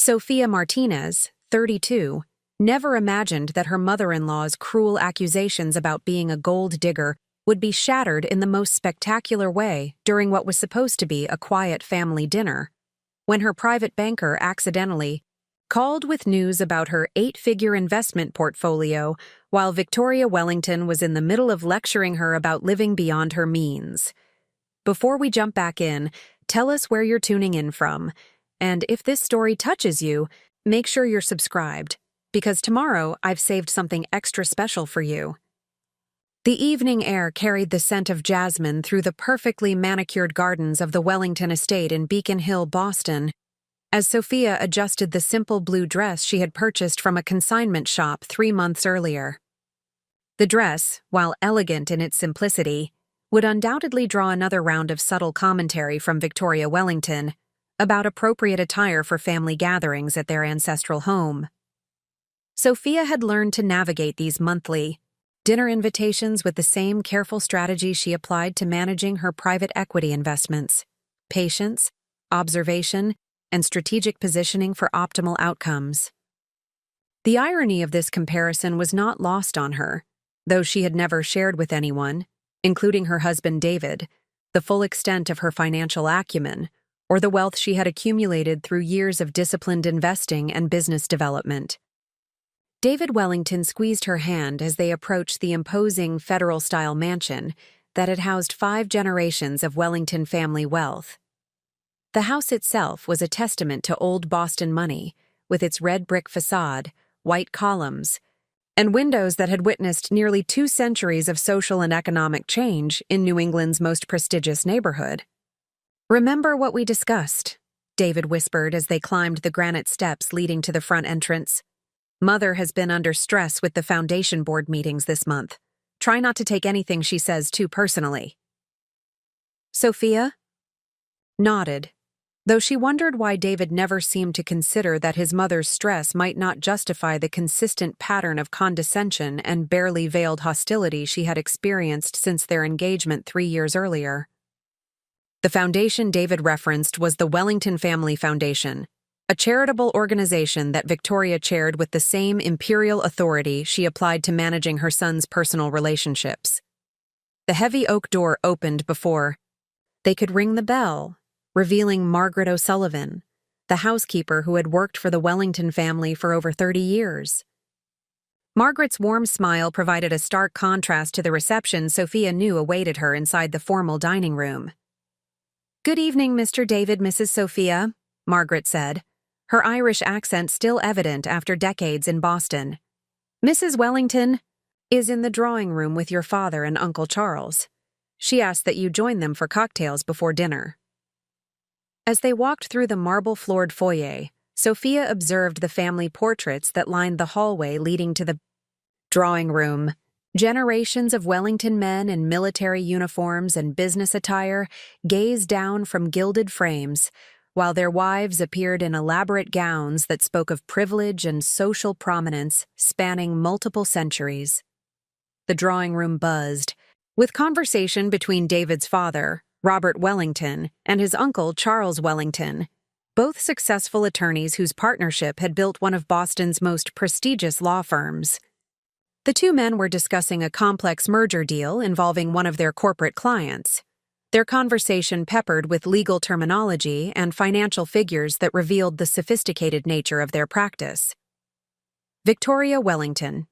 Sophia Martinez, 32, never imagined that her mother-in-law's cruel accusations about being a gold digger would be shattered in the most spectacular way during what was supposed to be a quiet family dinner, when her private banker accidentally called with news about her 8-figure investment portfolio while Victoria Wellington was in the middle of lecturing her about living beyond her means. Before we jump back in, tell us where you're tuning in from, and if this story touches you, make sure you're subscribed, because tomorrow I've saved something extra special for you. The evening air carried the scent of jasmine through the perfectly manicured gardens of the Wellington estate in Beacon Hill, Boston, as Sophia adjusted the simple blue dress she had purchased from a consignment shop 3 months earlier. The dress, while elegant in its simplicity, would undoubtedly draw another round of subtle commentary from Victoria Wellington about appropriate attire for family gatherings at their ancestral home. Sophia had learned to navigate these monthly dinner invitations with the same careful strategy she applied to managing her private equity investments: patience, observation, and strategic positioning for optimal outcomes. The irony of this comparison was not lost on her, though she had never shared with anyone, including her husband David, the full extent of her financial acumen or the wealth she had accumulated through years of disciplined investing and business development. David Wellington squeezed her hand as they approached the imposing federal-style mansion that had housed 5 generations of Wellington family wealth. The house itself was a testament to old Boston money, with its red brick facade, white columns, and windows that had witnessed nearly 2 centuries of social and economic change in New England's most prestigious neighborhood. "Remember what we discussed," David whispered as they climbed the granite steps leading to the front entrance. "Mother has been under stress with the foundation board meetings this month. Try not to take anything she says too personally." Sophia nodded, though she wondered why David never seemed to consider that his mother's stress might not justify the consistent pattern of condescension and barely veiled hostility she had experienced since their engagement 3 years earlier. The foundation David referenced was the Wellington Family Foundation, a charitable organization that Victoria chaired with the same imperial authority she applied to managing her son's personal relationships. The heavy oak door opened before they could ring the bell, revealing Margaret O'Sullivan, the housekeeper who had worked for the Wellington family for over 30 years. Margaret's warm smile provided a stark contrast to the reception Sophia knew awaited her inside the formal dining room. "Good evening, Mr. David, Mrs. Sophia," Margaret said, her Irish accent still evident after decades in Boston. "Mrs. Wellington is in the drawing room with your father and Uncle Charles. She asked that you join them for cocktails before dinner." As they walked through the marble-floored foyer, Sophia observed the family portraits that lined the hallway leading to the drawing room. Generations of Wellington men in military uniforms and business attire gazed down from gilded frames, while their wives appeared in elaborate gowns that spoke of privilege and social prominence spanning multiple centuries. The drawing room buzzed, with conversation between David's father, Robert Wellington, and his uncle, Charles Wellington, both successful attorneys whose partnership had built one of Boston's most prestigious law firms. The 2 men were discussing a complex merger deal involving one of their corporate clients, their conversation peppered with legal terminology and financial figures that revealed the sophisticated nature of their practice. Victoria Wellington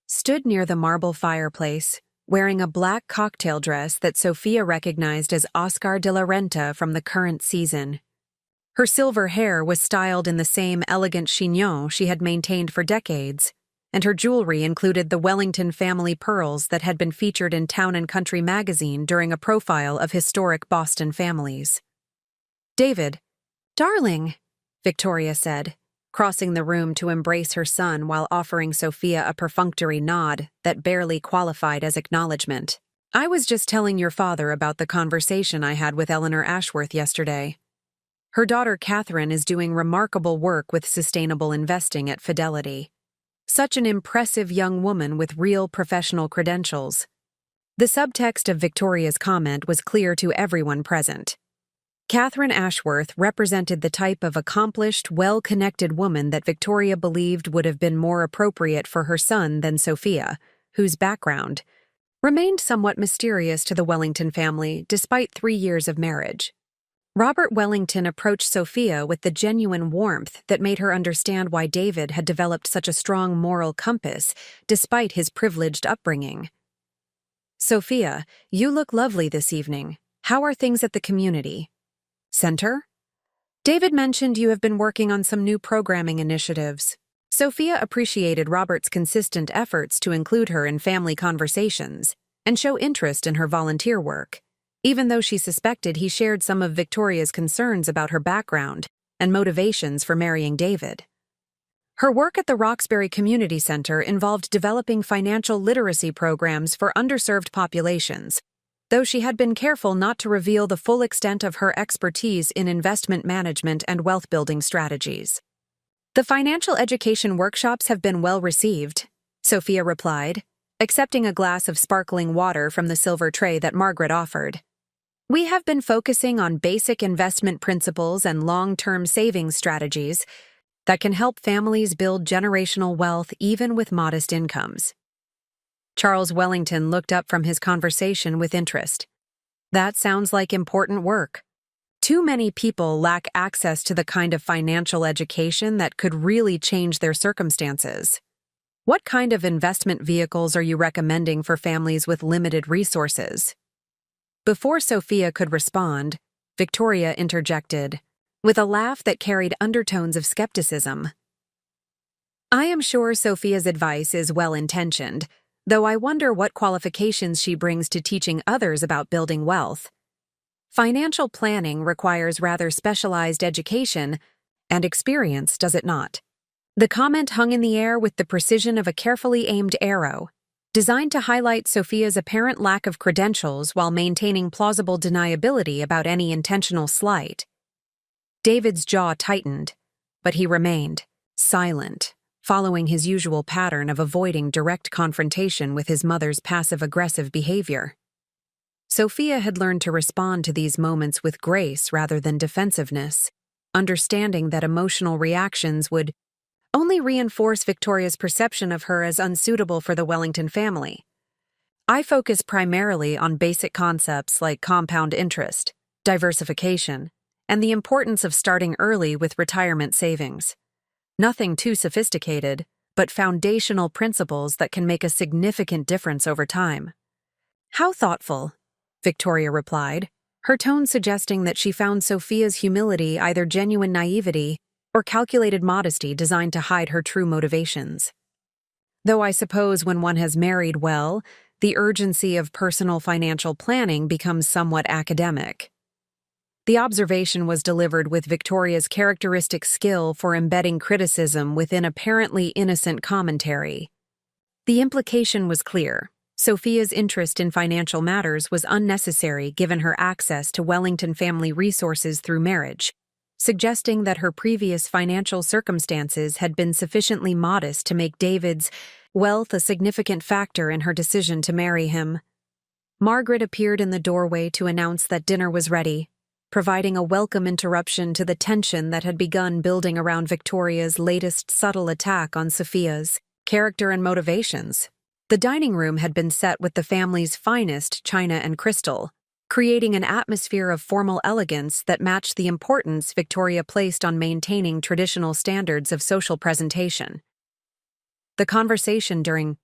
stood near the marble fireplace, wearing a black cocktail dress that Sophia recognized as Oscar de la Renta from the current season. Her silver hair was styled in the same elegant chignon she had maintained for decades, and her jewelry included the Wellington family pearls that had been featured in Town and Country magazine during a profile of historic Boston families. "David, darling," Victoria said, crossing the room to embrace her son while offering Sophia a perfunctory nod that barely qualified as acknowledgement. "I was just telling your father about the conversation I had with Eleanor Ashworth yesterday. Her daughter Catherine is doing remarkable work with sustainable investing at Fidelity. Such an impressive young woman with real professional credentials." The subtext of Victoria's comment was clear to everyone present. Catherine Ashworth represented the type of accomplished, well-connected woman that Victoria believed would have been more appropriate for her son than Sophia, whose background remained somewhat mysterious to the Wellington family despite 3 years of marriage. Robert Wellington approached Sophia with the genuine warmth that made her understand why David had developed such a strong moral compass despite his privileged upbringing. "Sophia, you look lovely this evening. How are things at the community center? David mentioned you have been working on some new programming initiatives." Sophia appreciated Robert's consistent efforts to include her in family conversations and show interest in her volunteer work, even though she suspected he shared some of Victoria's concerns about her background and motivations for marrying David. Her work at the Roxbury Community Center involved developing financial literacy programs for underserved populations, though she had been careful not to reveal the full extent of her expertise in investment management and wealth-building strategies. "The financial education workshops have been well received," Sophia replied, accepting a glass of sparkling water from the silver tray that Margaret offered. "We have been focusing on basic investment principles and long-term savings strategies that can help families build generational wealth even with modest incomes." Charles Wellington looked up from his conversation with interest. "That sounds like important work. Too many people lack access to the kind of financial education that could really change their circumstances. What kind of investment vehicles are you recommending for families with limited resources?" Before Sophia could respond, Victoria interjected, with a laugh that carried undertones of skepticism. "I am sure Sophia's advice is well-intentioned, though I wonder what qualifications she brings to teaching others about building wealth. Financial planning requires rather specialized education and experience, does it not?" The comment hung in the air with the precision of a carefully aimed arrow, designed to highlight Sophia's apparent lack of credentials while maintaining plausible deniability about any intentional slight. David's jaw tightened, but he remained silent, following his usual pattern of avoiding direct confrontation with his mother's passive-aggressive behavior. Sophia had learned to respond to these moments with grace rather than defensiveness, understanding that emotional reactions would only reinforce Victoria's perception of her as unsuitable for the Wellington family. "I focus primarily on basic concepts like compound interest, diversification, and the importance of starting early with retirement savings. Nothing too sophisticated, but foundational principles that can make a significant difference over time." "How thoughtful," Victoria replied, her tone suggesting that she found Sophia's humility either genuine naivety or calculated modesty designed to hide her true motivations. "Though I suppose when one has married well, the urgency of personal financial planning becomes somewhat academic." The observation was delivered with Victoria's characteristic skill for embedding criticism within apparently innocent commentary. The implication was clear. Sophia's interest in financial matters was unnecessary given her access to Wellington family resources through marriage, suggesting that her previous financial circumstances had been sufficiently modest to make David's wealth a significant factor in her decision to marry him. Margaret appeared in the doorway to announce that dinner was ready, providing a welcome interruption to the tension that had begun building around Victoria's latest subtle attack on Sophia's character and motivations. The dining room had been set with the family's finest china and crystal, creating an atmosphere of formal elegance that matched the importance Victoria placed on maintaining traditional standards of social presentation. The conversation during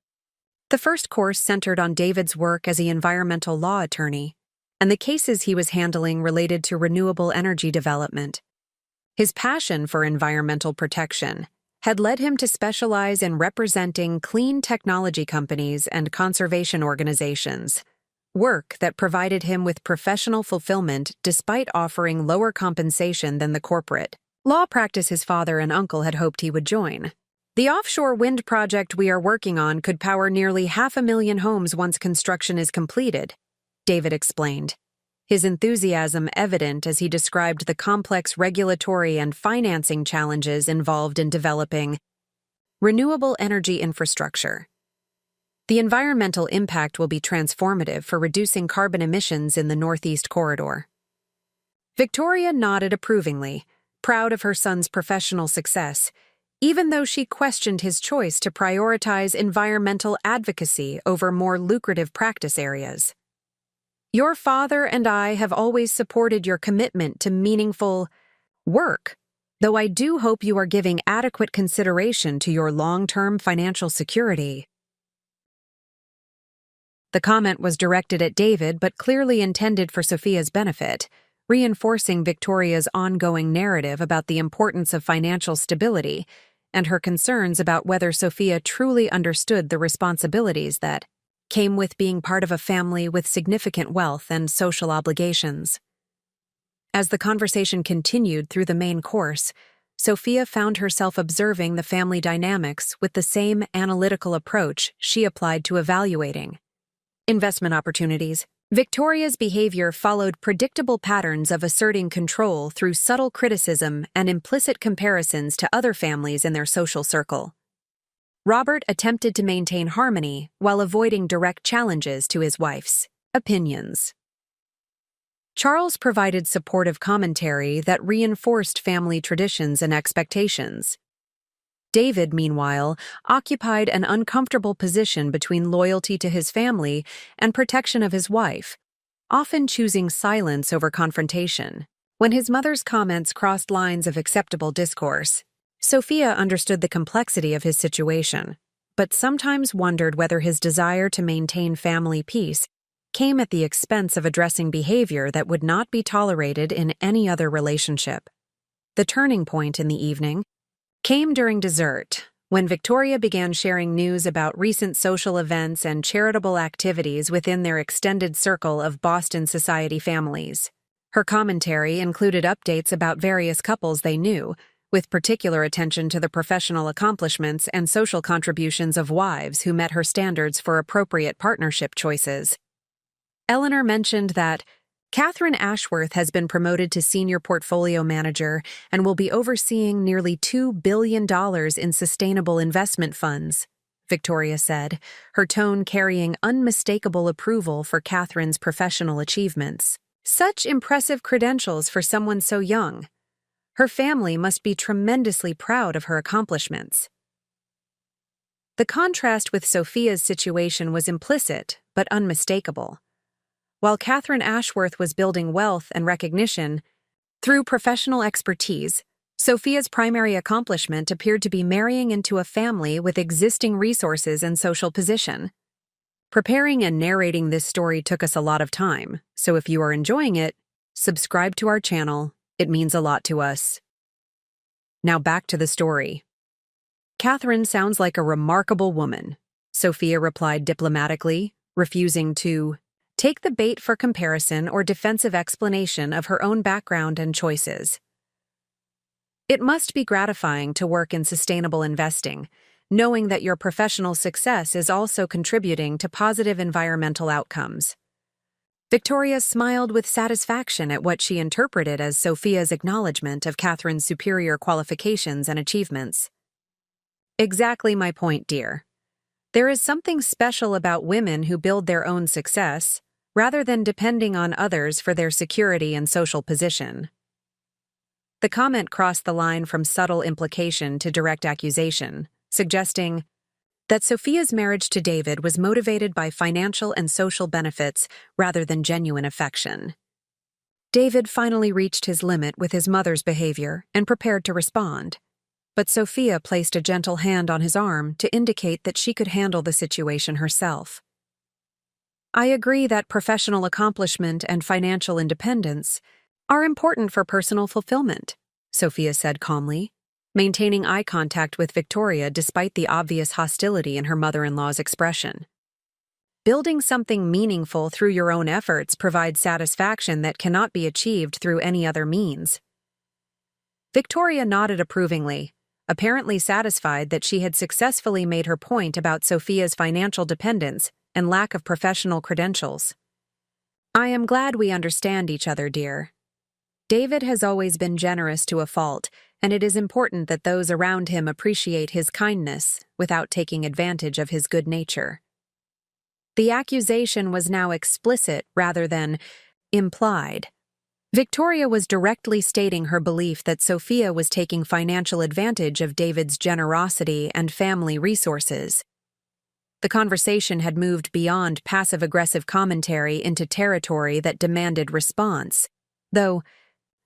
the first course centered on David's work as an environmental law attorney and the cases he was handling related to renewable energy development. His passion for environmental protection had led him to specialize in representing clean technology companies and conservation organizations, work that provided him with professional fulfillment despite offering lower compensation than the corporate law practice his father and uncle had hoped he would join. "The offshore wind project we are working on could power nearly 500,000 homes once construction is completed," David explained, his enthusiasm evident as he described the complex regulatory and financing challenges involved in developing renewable energy infrastructure. "The environmental impact will be transformative for reducing carbon emissions in the Northeast Corridor." Victoria nodded approvingly, proud of her son's professional success, even though she questioned his choice to prioritize environmental advocacy over more lucrative practice areas. Your father and I have always supported your commitment to meaningful work, though I do hope you are giving adequate consideration to your long-term financial security. The comment was directed at David but clearly intended for Sophia's benefit, reinforcing Victoria's ongoing narrative about the importance of financial stability and her concerns about whether Sophia truly understood the responsibilities that came with being part of a family with significant wealth and social obligations. As the conversation continued through the main course, Sophia found herself observing the family dynamics with the same analytical approach she applied to evaluating investment opportunities. Victoria's behavior followed predictable patterns of asserting control through subtle criticism and implicit comparisons to other families in their social circle. Robert attempted to maintain harmony while avoiding direct challenges to his wife's opinions. Charles provided supportive commentary that reinforced family traditions and expectations. David, meanwhile, occupied an uncomfortable position between loyalty to his family and protection of his wife, often choosing silence over confrontation. When his mother's comments crossed lines of acceptable discourse, Sophia understood the complexity of his situation, but sometimes wondered whether his desire to maintain family peace came at the expense of addressing behavior that would not be tolerated in any other relationship. The turning point in the evening came during dessert, when Victoria began sharing news about recent social events and charitable activities within their extended circle of Boston society families. Her commentary included updates about various couples they knew, with particular attention to the professional accomplishments and social contributions of wives who met her standards for appropriate partnership choices. Eleanor mentioned that Catherine Ashworth has been promoted to senior portfolio manager and will be overseeing nearly $2 billion in sustainable investment funds, Victoria said, her tone carrying unmistakable approval for Catherine's professional achievements. Such impressive credentials for someone so young. Her family must be tremendously proud of her accomplishments. The contrast with Sophia's situation was implicit but unmistakable. While Catherine Ashworth was building wealth and recognition through professional expertise, Sophia's primary accomplishment appeared to be marrying into a family with existing resources and social position. Preparing and narrating this story took us a lot of time, so if you are enjoying it, subscribe to our channel. It means a lot to us. Now back to the story. Catherine sounds like a remarkable woman, Sophia replied diplomatically, refusing to take the bait for comparison or defensive explanation of her own background and choices. It must be gratifying to work in sustainable investing, knowing that your professional success is also contributing to positive environmental outcomes. Victoria smiled with satisfaction at what she interpreted as Sophia's acknowledgement of Catherine's superior qualifications and achievements. Exactly my point, dear. There is something special about women who build their own success, rather than depending on others for their security and social position. The comment crossed the line from subtle implication to direct accusation, suggesting that Sophia's marriage to David was motivated by financial and social benefits rather than genuine affection. David finally reached his limit with his mother's behavior and prepared to respond, but Sophia placed a gentle hand on his arm to indicate that she could handle the situation herself. I agree that professional accomplishment and financial independence are important for personal fulfillment, Sophia said calmly, maintaining eye contact with Victoria despite the obvious hostility in her mother-in-law's expression. Building something meaningful through your own efforts provides satisfaction that cannot be achieved through any other means. Victoria nodded approvingly, apparently satisfied that she had successfully made her point about Sophia's financial dependence and lack of professional credentials. I am glad we understand each other, dear. David has always been generous to a fault, and it is important that those around him appreciate his kindness without taking advantage of his good nature. The accusation was now explicit rather than implied. Victoria was directly stating her belief that Sophia was taking financial advantage of David's generosity and family resources. The conversation had moved beyond passive-aggressive commentary into territory that demanded response, though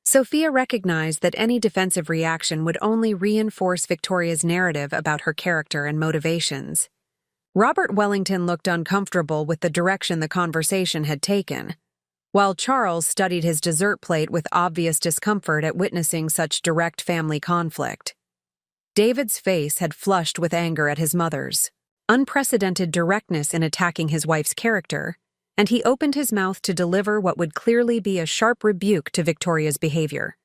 Sophia recognized that any defensive reaction would only reinforce Victoria's narrative about her character and motivations. Robert Wellington looked uncomfortable with the direction the conversation had taken, while Charles studied his dessert plate with obvious discomfort at witnessing such direct family conflict. David's face had flushed with anger at his mother's unprecedented directness in attacking his wife's character, and he opened his mouth to deliver what would clearly be a sharp rebuke to Victoria's behavior.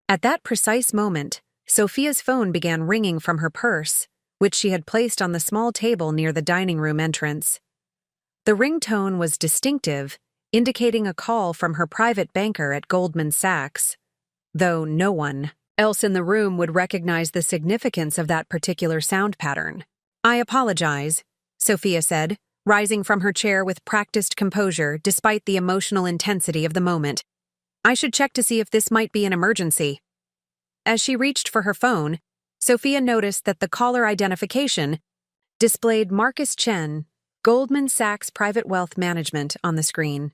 At that precise moment, Sophia's phone began ringing from her purse, which she had placed on the small table near the dining room entrance. The ringtone was distinctive, indicating a call from her private banker at Goldman Sachs, though no one else in the room would recognize the significance of that particular sound pattern. "I apologize," Sophia said, rising from her chair with practiced composure despite the emotional intensity of the moment. "I should check to see if this might be an emergency." As she reached for her phone, Sophia noticed that the caller identification displayed Marcus Chen, Goldman Sachs Private Wealth Management, on the screen.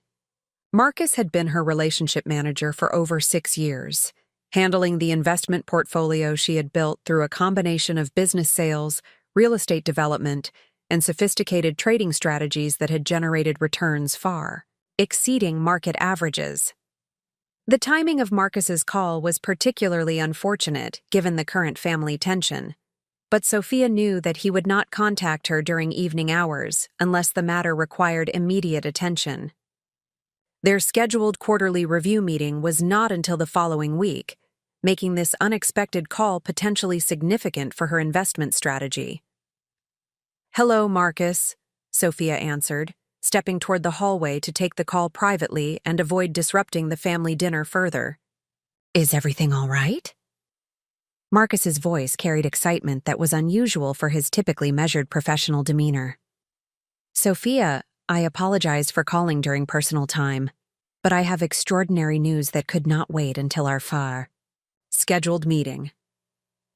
Marcus had been her relationship manager for over 6 years, handling the investment portfolio she had built through a combination of business sales, real estate development, and sophisticated trading strategies that had generated returns far exceeding market averages. The timing of Marcus's call was particularly unfortunate given the current family tension, but Sophia knew that he would not contact her during evening hours unless the matter required immediate attention. Their scheduled quarterly review meeting was not until the following week, making this unexpected call potentially significant for her investment strategy. "Hello, Marcus," Sophia answered, stepping toward the hallway to take the call privately and avoid disrupting the family dinner further. "Is everything all right?" Marcus's voice carried excitement that was unusual for his typically measured professional demeanor. "Sophia, I apologize for calling during personal time, but I have extraordinary news that could not wait until our scheduled meeting.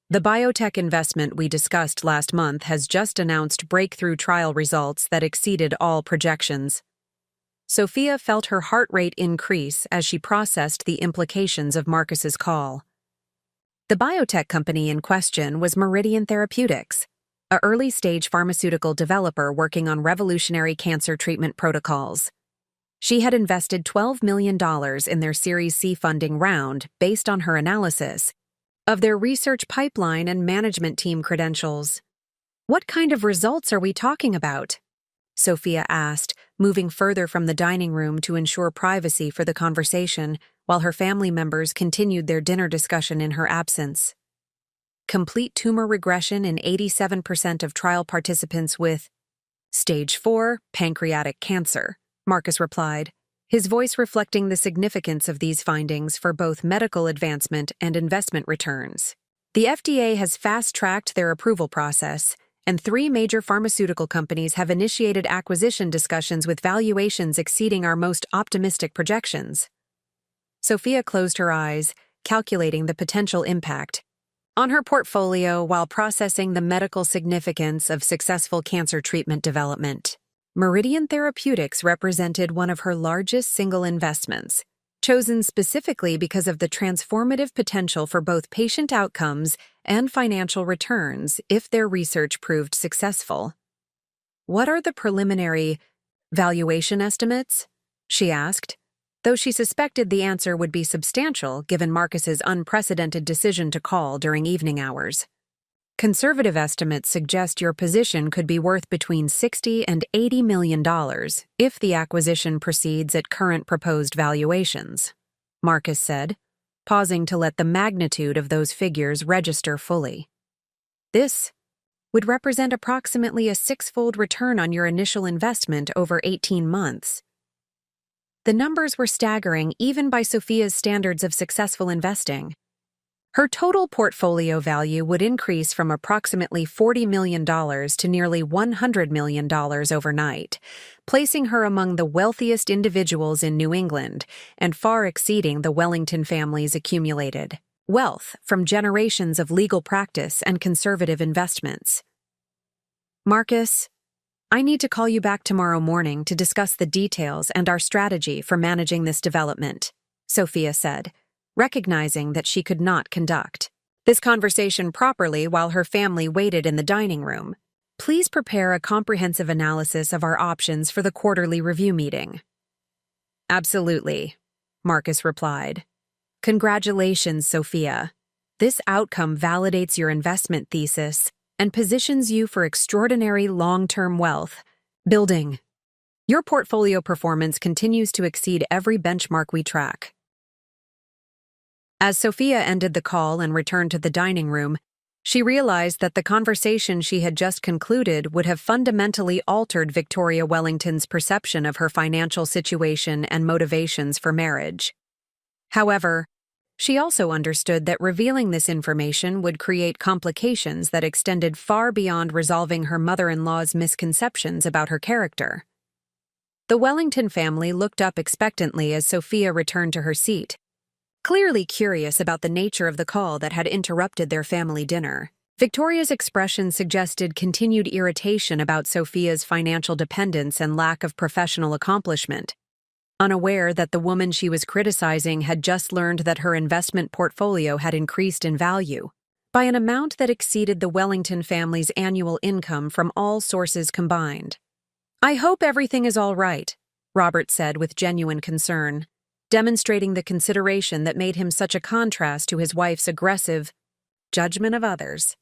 The biotech investment we discussed last month has just announced breakthrough trial results that exceeded all projections." Sophia felt her heart rate increase as she processed the implications of Marcus's call. The biotech company in question was Meridian Therapeutics, a early-stage pharmaceutical developer working on revolutionary cancer treatment protocols. She had invested $12 million in their Series C funding round based on her analysis of their research pipeline and management team credentials. "What kind of results are we talking about?" Sophia asked, moving further from the dining room to ensure privacy for the conversation while her family members continued their dinner discussion in her absence. "Complete tumor regression in 87% of trial participants with Stage 4 pancreatic cancer," Marcus replied, his voice reflecting the significance of these findings for both medical advancement and investment returns. "The FDA has fast-tracked their approval process, and 3 major pharmaceutical companies have initiated acquisition discussions with valuations exceeding our most optimistic projections." Sophia closed her eyes, calculating the potential impact on her portfolio while processing the medical significance of successful cancer treatment development. Meridian Therapeutics represented one of her largest single investments, chosen specifically because of the transformative potential for both patient outcomes and financial returns if their research proved successful. "What are the preliminary valuation estimates?" she asked, though she suspected the answer would be substantial given Marcus's unprecedented decision to call during evening hours. "Conservative estimates suggest your position could be worth between $60 and $80 million if the acquisition proceeds at current proposed valuations," Marcus said, pausing to let the magnitude of those figures register fully. "This would represent approximately a 6-fold return on your initial investment over 18 months. The numbers were staggering even by Sophia's standards of successful investing. Her total portfolio value would increase from approximately $40 million to nearly $100 million overnight, placing her among the wealthiest individuals in New England and far exceeding the Wellington family's accumulated wealth from generations of legal practice and conservative investments. Marcus, I need to call you back tomorrow morning to discuss the details and our strategy for managing this development, Sophia said, recognizing that she could not conduct this conversation properly while her family waited in the dining room. Please prepare a comprehensive analysis of our options for the quarterly review meeting. Absolutely, Marcus replied. Congratulations, Sophia. This outcome validates your investment thesis and positions you for extraordinary long-term wealth building. Your portfolio performance continues to exceed every benchmark we track. As Sophia ended the call and returned to the dining room, she realized that the conversation she had just concluded would have fundamentally altered Victoria Wellington's perception of her financial situation and motivations for marriage. However, she also understood that revealing this information would create complications that extended far beyond resolving her mother-in-law's misconceptions about her character. The Wellington family looked up expectantly as Sophia returned to her seat, clearly curious about the nature of the call that had interrupted their family dinner. Victoria's expression suggested continued irritation about Sophia's financial dependence and lack of professional accomplishment. Unaware that the woman she was criticizing had just learned that her investment portfolio had increased in value by an amount that exceeded the Wellington family's annual income from all sources combined. I hope everything is all right, Robert said with genuine concern, demonstrating the consideration that made him such a contrast to his wife's aggressive judgment of others.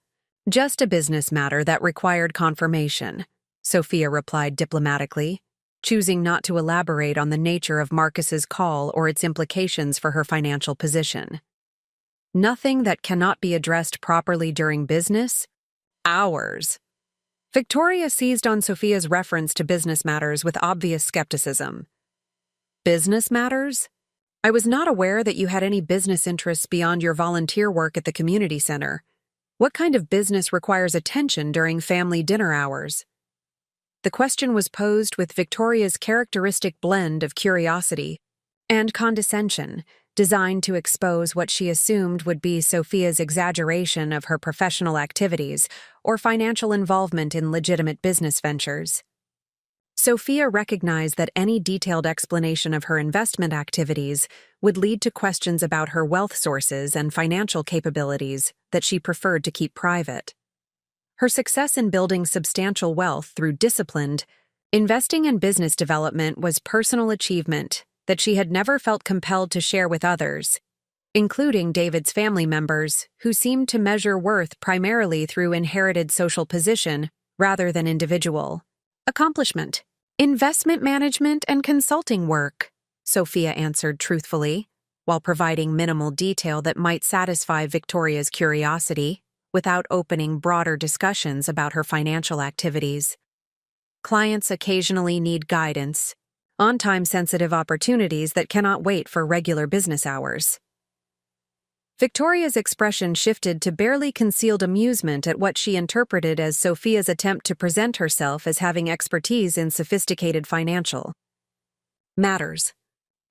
Just a business matter that required confirmation, Sophia replied diplomatically, choosing not to elaborate on the nature of Marcus's call or its implications for her financial position. Nothing that cannot be addressed properly during business hours. Victoria seized on Sophia's reference to business matters with obvious skepticism. Business matters? I was not aware that you had any business interests beyond your volunteer work at the community center. What kind of business requires attention during family dinner hours? The question was posed with Victoria's characteristic blend of curiosity and condescension, designed to expose what she assumed would be Sophia's exaggeration of her professional activities or financial involvement in legitimate business ventures. Sophia recognized that any detailed explanation of her investment activities would lead to questions about her wealth sources and financial capabilities that she preferred to keep private. Her success in building substantial wealth through disciplined investing and business development was personal achievement that she had never felt compelled to share with others, including David's family members, who seemed to measure worth primarily through inherited social position rather than individual accomplishment. Investment management and consulting work, Sophia answered truthfully, while providing minimal detail that might satisfy Victoria's curiosity without opening broader discussions about her financial activities. Clients occasionally need guidance on time-sensitive opportunities that cannot wait for regular business hours. Victoria's expression shifted to barely concealed amusement at what she interpreted as Sophia's attempt to present herself as having expertise in sophisticated financial matters.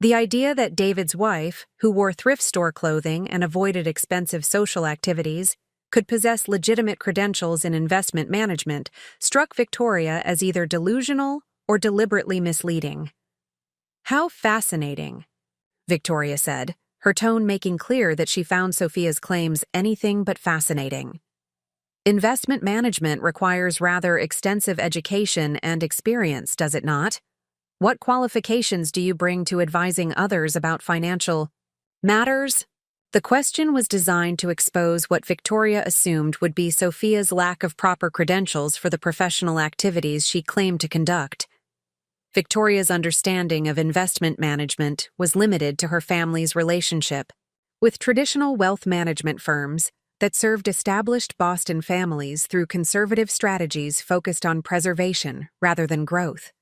The idea that David's wife, who wore thrift store clothing and avoided expensive social activities, could possess legitimate credentials in investment management struck Victoria as either delusional or deliberately misleading. How fascinating, Victoria said, her tone making clear that she found Sophia's claims anything but fascinating. Investment management requires rather extensive education and experience, does it not? What qualifications do you bring to advising others about financial matters? The question was designed to expose what Victoria assumed would be Sophia's lack of proper credentials for the professional activities she claimed to conduct. Victoria's understanding of investment management was limited to her family's relationship with traditional wealth management firms that served established Boston families through conservative strategies focused on preservation rather than growth.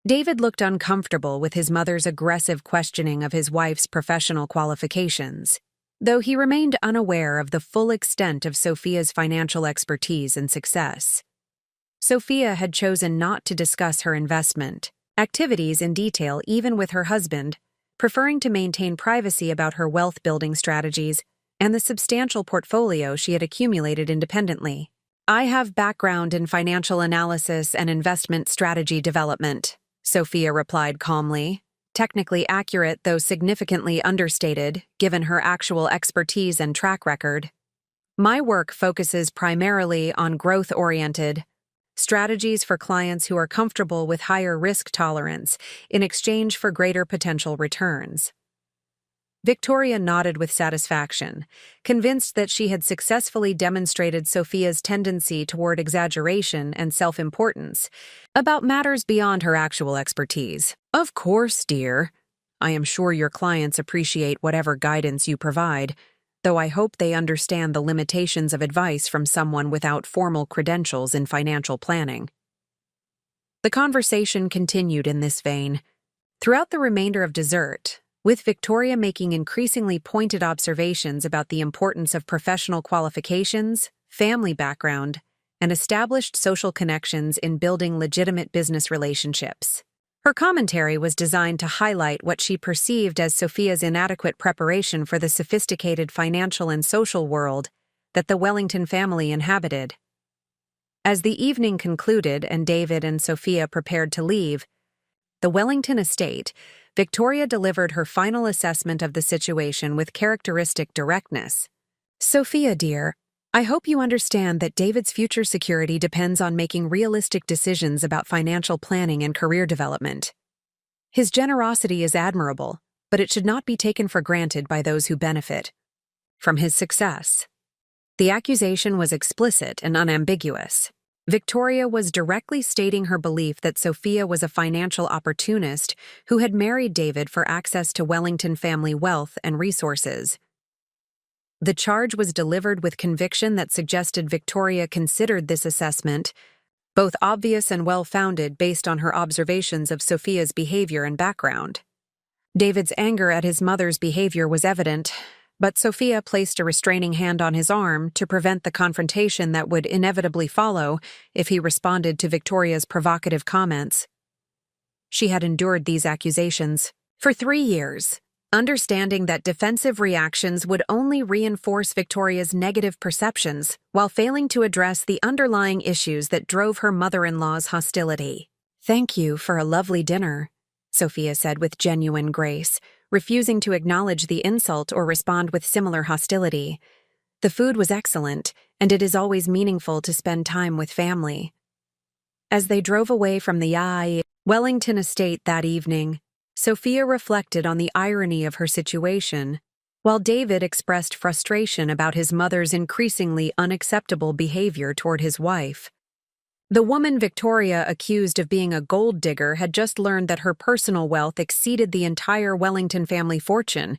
David looked uncomfortable with his mother's aggressive questioning of his wife's professional qualifications. though he remained unaware of the full extent of Sophia's financial expertise and success. Sophia had chosen not to discuss her investment activities in detail even with her husband, preferring to maintain privacy about her wealth-building strategies and the substantial portfolio she had accumulated independently. "I have background in financial analysis and investment strategy development," Sophia replied calmly, technically accurate though significantly understated given her actual expertise and track record. "My work focuses primarily on growth-oriented strategies for clients who are comfortable with higher risk tolerance in exchange for greater potential returns." Victoria nodded with satisfaction, convinced that she had successfully demonstrated Sophia's tendency toward exaggeration and self-importance about matters beyond her actual expertise. "Of course, dear. I am sure your clients appreciate whatever guidance you provide, though I hope they understand the limitations of advice from someone without formal credentials in financial planning." The conversation continued in this vein. Throughout the remainder of dessert, with Victoria making increasingly pointed observations about the importance of professional qualifications, family background, and established social connections in building legitimate business relationships. Her commentary was designed to highlight what she perceived as Sophia's inadequate preparation for the sophisticated financial and social world that the Wellington family inhabited. As the evening concluded and David and Sophia prepared to leave the Wellington estate, Victoria delivered her final assessment of the situation with characteristic directness. "Sophia, dear, I hope you understand that David's future security depends on making realistic decisions about financial planning and career development. His generosity is admirable, but it should not be taken for granted by those who benefit from his success." The accusation was explicit and unambiguous. Victoria was directly stating her belief that Sophia was a financial opportunist who had married David for access to Wellington family wealth and resources. The charge was delivered with conviction that suggested Victoria considered this assessment both obvious and well-founded based on her observations of Sophia's behavior and background. David's anger at his mother's behavior was evident, but Sophia placed a restraining hand on his arm to prevent the confrontation that would inevitably follow if he responded to Victoria's provocative comments. She had endured these accusations for 3 years, understanding that defensive reactions would only reinforce Victoria's negative perceptions while failing to address the underlying issues that drove her mother-in-law's hostility. "Thank you for a lovely dinner," Sophia said with genuine grace, refusing to acknowledge the insult or respond with similar hostility. "The food was excellent, and it is always meaningful to spend time with family." As they drove away from the Wellington estate that evening, Sophia reflected on the irony of her situation, while David expressed frustration about his mother's increasingly unacceptable behavior toward his wife. The woman Victoria accused of being a gold digger had just learned that her personal wealth exceeded the entire Wellington family fortune,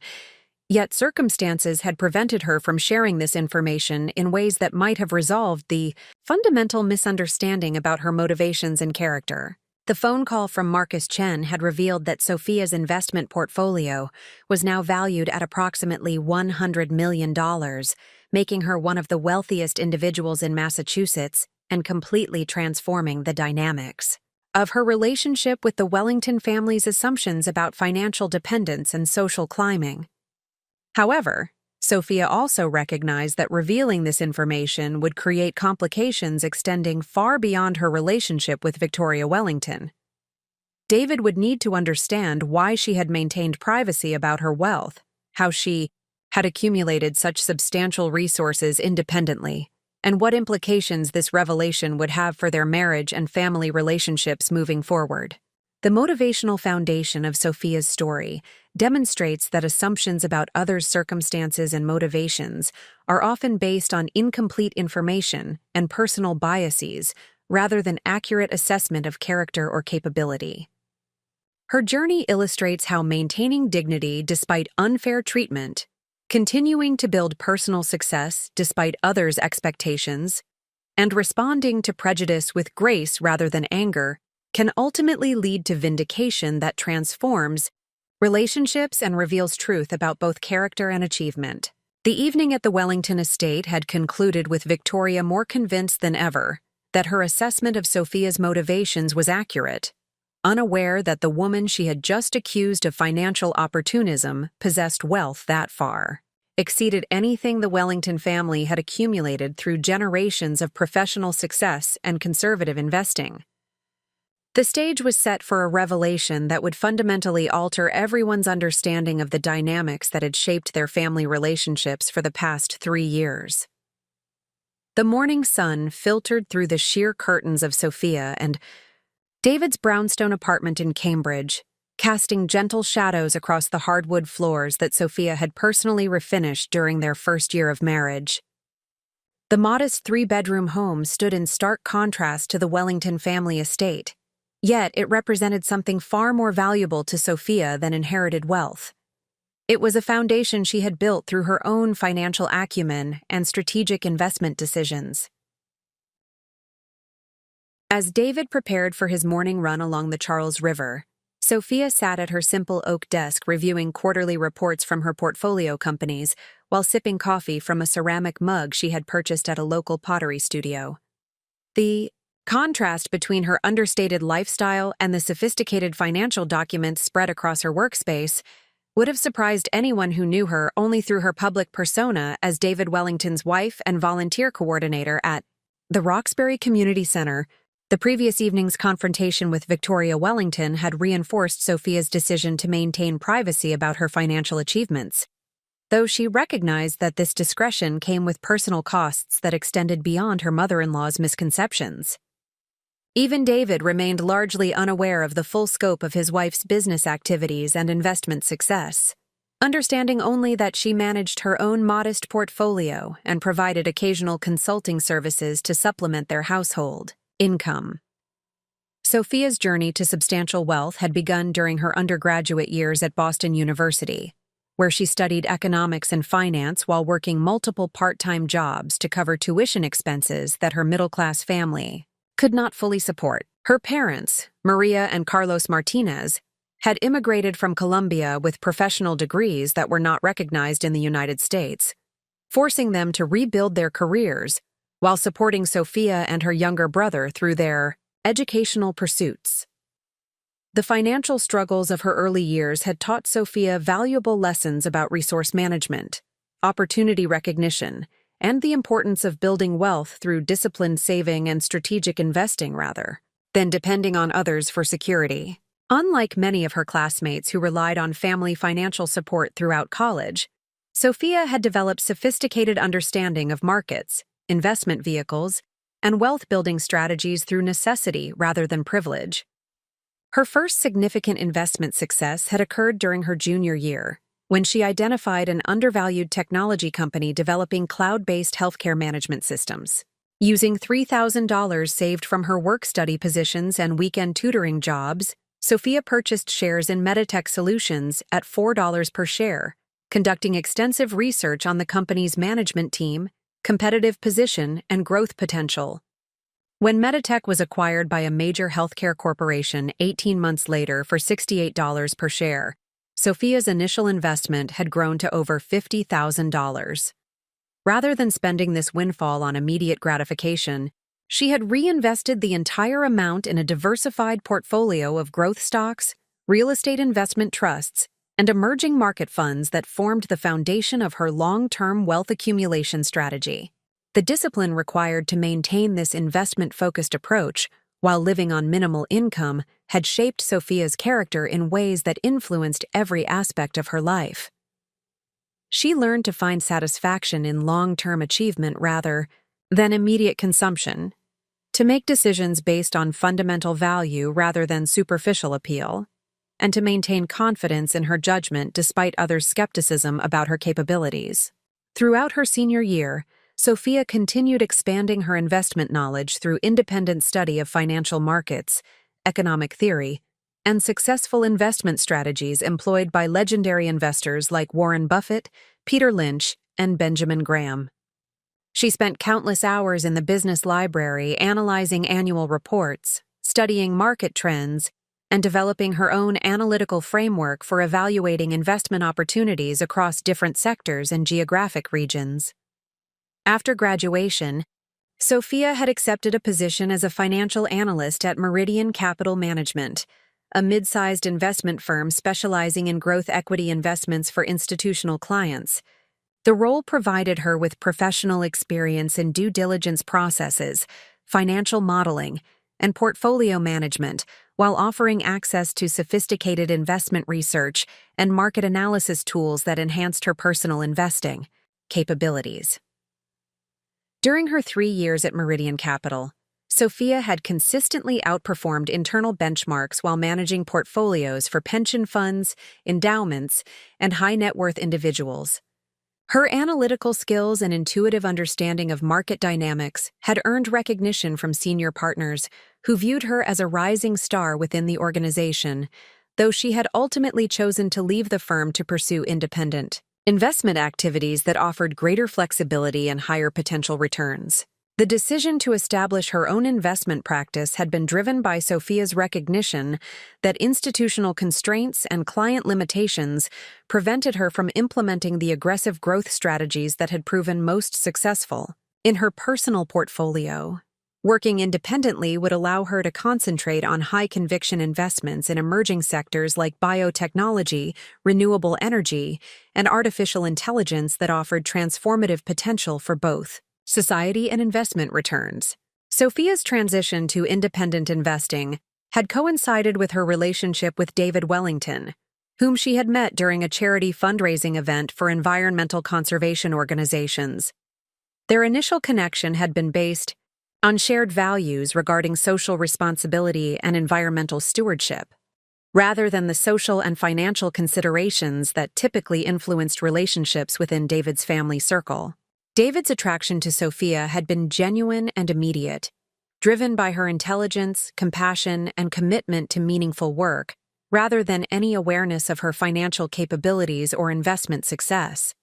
yet circumstances had prevented her from sharing this information in ways that might have resolved the fundamental misunderstanding about her motivations and character. The phone call from Marcus Chen had revealed that Sophia's investment portfolio was now valued at approximately $100 million, making her one of the wealthiest individuals in Massachusetts and completely transforming the dynamics of her relationship with the Wellington family's assumptions about financial dependence and social climbing. However, Sophia also recognized that revealing this information would create complications extending far beyond her relationship with Victoria Wellington. David would need to understand why she had maintained privacy about her wealth, how she had accumulated such substantial resources independently, and what implications this revelation would have for their marriage and family relationships moving forward. The motivational foundation of Sophia's story demonstrates that assumptions about others' circumstances and motivations are often based on incomplete information and personal biases rather than accurate assessment of character or capability. Her journey illustrates how maintaining dignity despite unfair treatment, continuing to build personal success despite others' expectations, and responding to prejudice with grace rather than anger can ultimately lead to vindication that transforms relationships and reveals truth about both character and achievement. The evening at the Wellington estate had concluded with Victoria more convinced than ever that her assessment of Sophia's motivations was accurate, unaware that the woman she had just accused of financial opportunism possessed wealth that far exceeded anything the Wellington family had accumulated through generations of professional success and conservative investing. The stage was set for a revelation that would fundamentally alter everyone's understanding of the dynamics that had shaped their family relationships for the past 3 years. The morning sun filtered through the sheer curtains of Sophia and David's brownstone apartment in Cambridge, casting gentle shadows across the hardwood floors that Sophia had personally refinished during their first year of marriage. The modest 3-bedroom home stood in stark contrast to the Wellington family estate, yet it represented something far more valuable to Sophia than inherited wealth. It was a foundation she had built through her own financial acumen and strategic investment decisions. As David prepared for his morning run along the Charles River, Sophia sat at her simple oak desk reviewing quarterly reports from her portfolio companies while sipping coffee from a ceramic mug she had purchased at a local pottery studio. The contrast between her understated lifestyle and the sophisticated financial documents spread across her workspace would have surprised anyone who knew her only through her public persona as David Wellington's wife and volunteer coordinator at the Roxbury Community Center. The previous evening's confrontation with Victoria Wellington had reinforced Sophia's decision to maintain privacy about her financial achievements, though she recognized that this discretion came with personal costs that extended beyond her mother-in-law's misconceptions. Even David remained largely unaware of the full scope of his wife's business activities and investment success, understanding only that she managed her own modest portfolio and provided occasional consulting services to supplement their household income. Sophia's journey to substantial wealth had begun during her undergraduate years at Boston University, where she studied economics and finance while working multiple part-time jobs to cover tuition expenses that her middle-class family could not fully support. Her parents, Maria and Carlos Martinez, had immigrated from Colombia with professional degrees that were not recognized in the United States, forcing them to rebuild their careers while supporting Sophia and her younger brother through their educational pursuits. The financial struggles of her early years had taught Sophia valuable lessons about resource management, opportunity recognition, and the importance of building wealth through disciplined saving and strategic investing rather than depending on others for security. Unlike many of her classmates who relied on family financial support throughout college, Sophia had developed sophisticated understanding of markets, investment vehicles, and wealth-building strategies through necessity rather than privilege. Her first significant investment success had occurred during her junior year, when she identified an undervalued technology company developing cloud-based healthcare management systems. Using $3,000 saved from her work-study positions and weekend tutoring jobs, Sophia purchased shares in Meditech Solutions at $4 per share, conducting extensive research on the company's management team, competitive position, and growth potential. When Meditech was acquired by a major healthcare corporation 18 months later for $68 per share, Sophia's initial investment had grown to over $50,000. Rather than spending this windfall on immediate gratification, she had reinvested the entire amount in a diversified portfolio of growth stocks, real estate investment trusts, and emerging market funds that formed the foundation of her long-term wealth accumulation strategy. The discipline required to maintain this investment-focused approach while living on minimal income had shaped Sophia's character in ways that influenced every aspect of her life. She learned to find satisfaction in long-term achievement rather than immediate consumption, to make decisions based on fundamental value rather than superficial appeal, and to maintain confidence in her judgment despite others' skepticism about her capabilities. Throughout her senior year, Sophia continued expanding her investment knowledge through independent study of financial markets, economic theory, and successful investment strategies employed by legendary investors like Warren Buffett, Peter Lynch, and Benjamin Graham. She spent countless hours in the business library analyzing annual reports, studying market trends, and developing her own analytical framework for evaluating investment opportunities across different sectors and geographic regions. After graduation, Sophia had accepted a position as a financial analyst at Meridian Capital Management, a mid-sized investment firm specializing in growth equity investments for institutional clients. The role provided her with professional experience in due diligence processes, financial modeling, and portfolio management, while offering access to sophisticated investment research and market analysis tools that enhanced her personal investing capabilities. During her 3 years at Meridian Capital, Sophia had consistently outperformed internal benchmarks while managing portfolios for pension funds, endowments, and high-net-worth individuals. Her analytical skills and intuitive understanding of market dynamics had earned recognition from senior partners who viewed her as a rising star within the organization, though she had ultimately chosen to leave the firm to pursue independent investment activities that offered greater flexibility and higher potential returns. The decision to establish her own investment practice had been driven by Sophia's recognition that institutional constraints and client limitations prevented her from implementing the aggressive growth strategies that had proven most successful in her personal portfolio. Working independently would allow her to concentrate on high-conviction investments in emerging sectors like biotechnology, renewable energy, and artificial intelligence that offered transformative potential for both society and investment returns. Sophia's transition to independent investing had coincided with her relationship with David Wellington, whom she had met during a charity fundraising event for environmental conservation organizations. Their initial connection had been based on shared values regarding social responsibility and environmental stewardship, rather than the social and financial considerations that typically influenced relationships within David's family circle. David's attraction to Sophia had been genuine and immediate, driven by her intelligence, compassion, and commitment to meaningful work, rather than any awareness of her financial capabilities or investment success.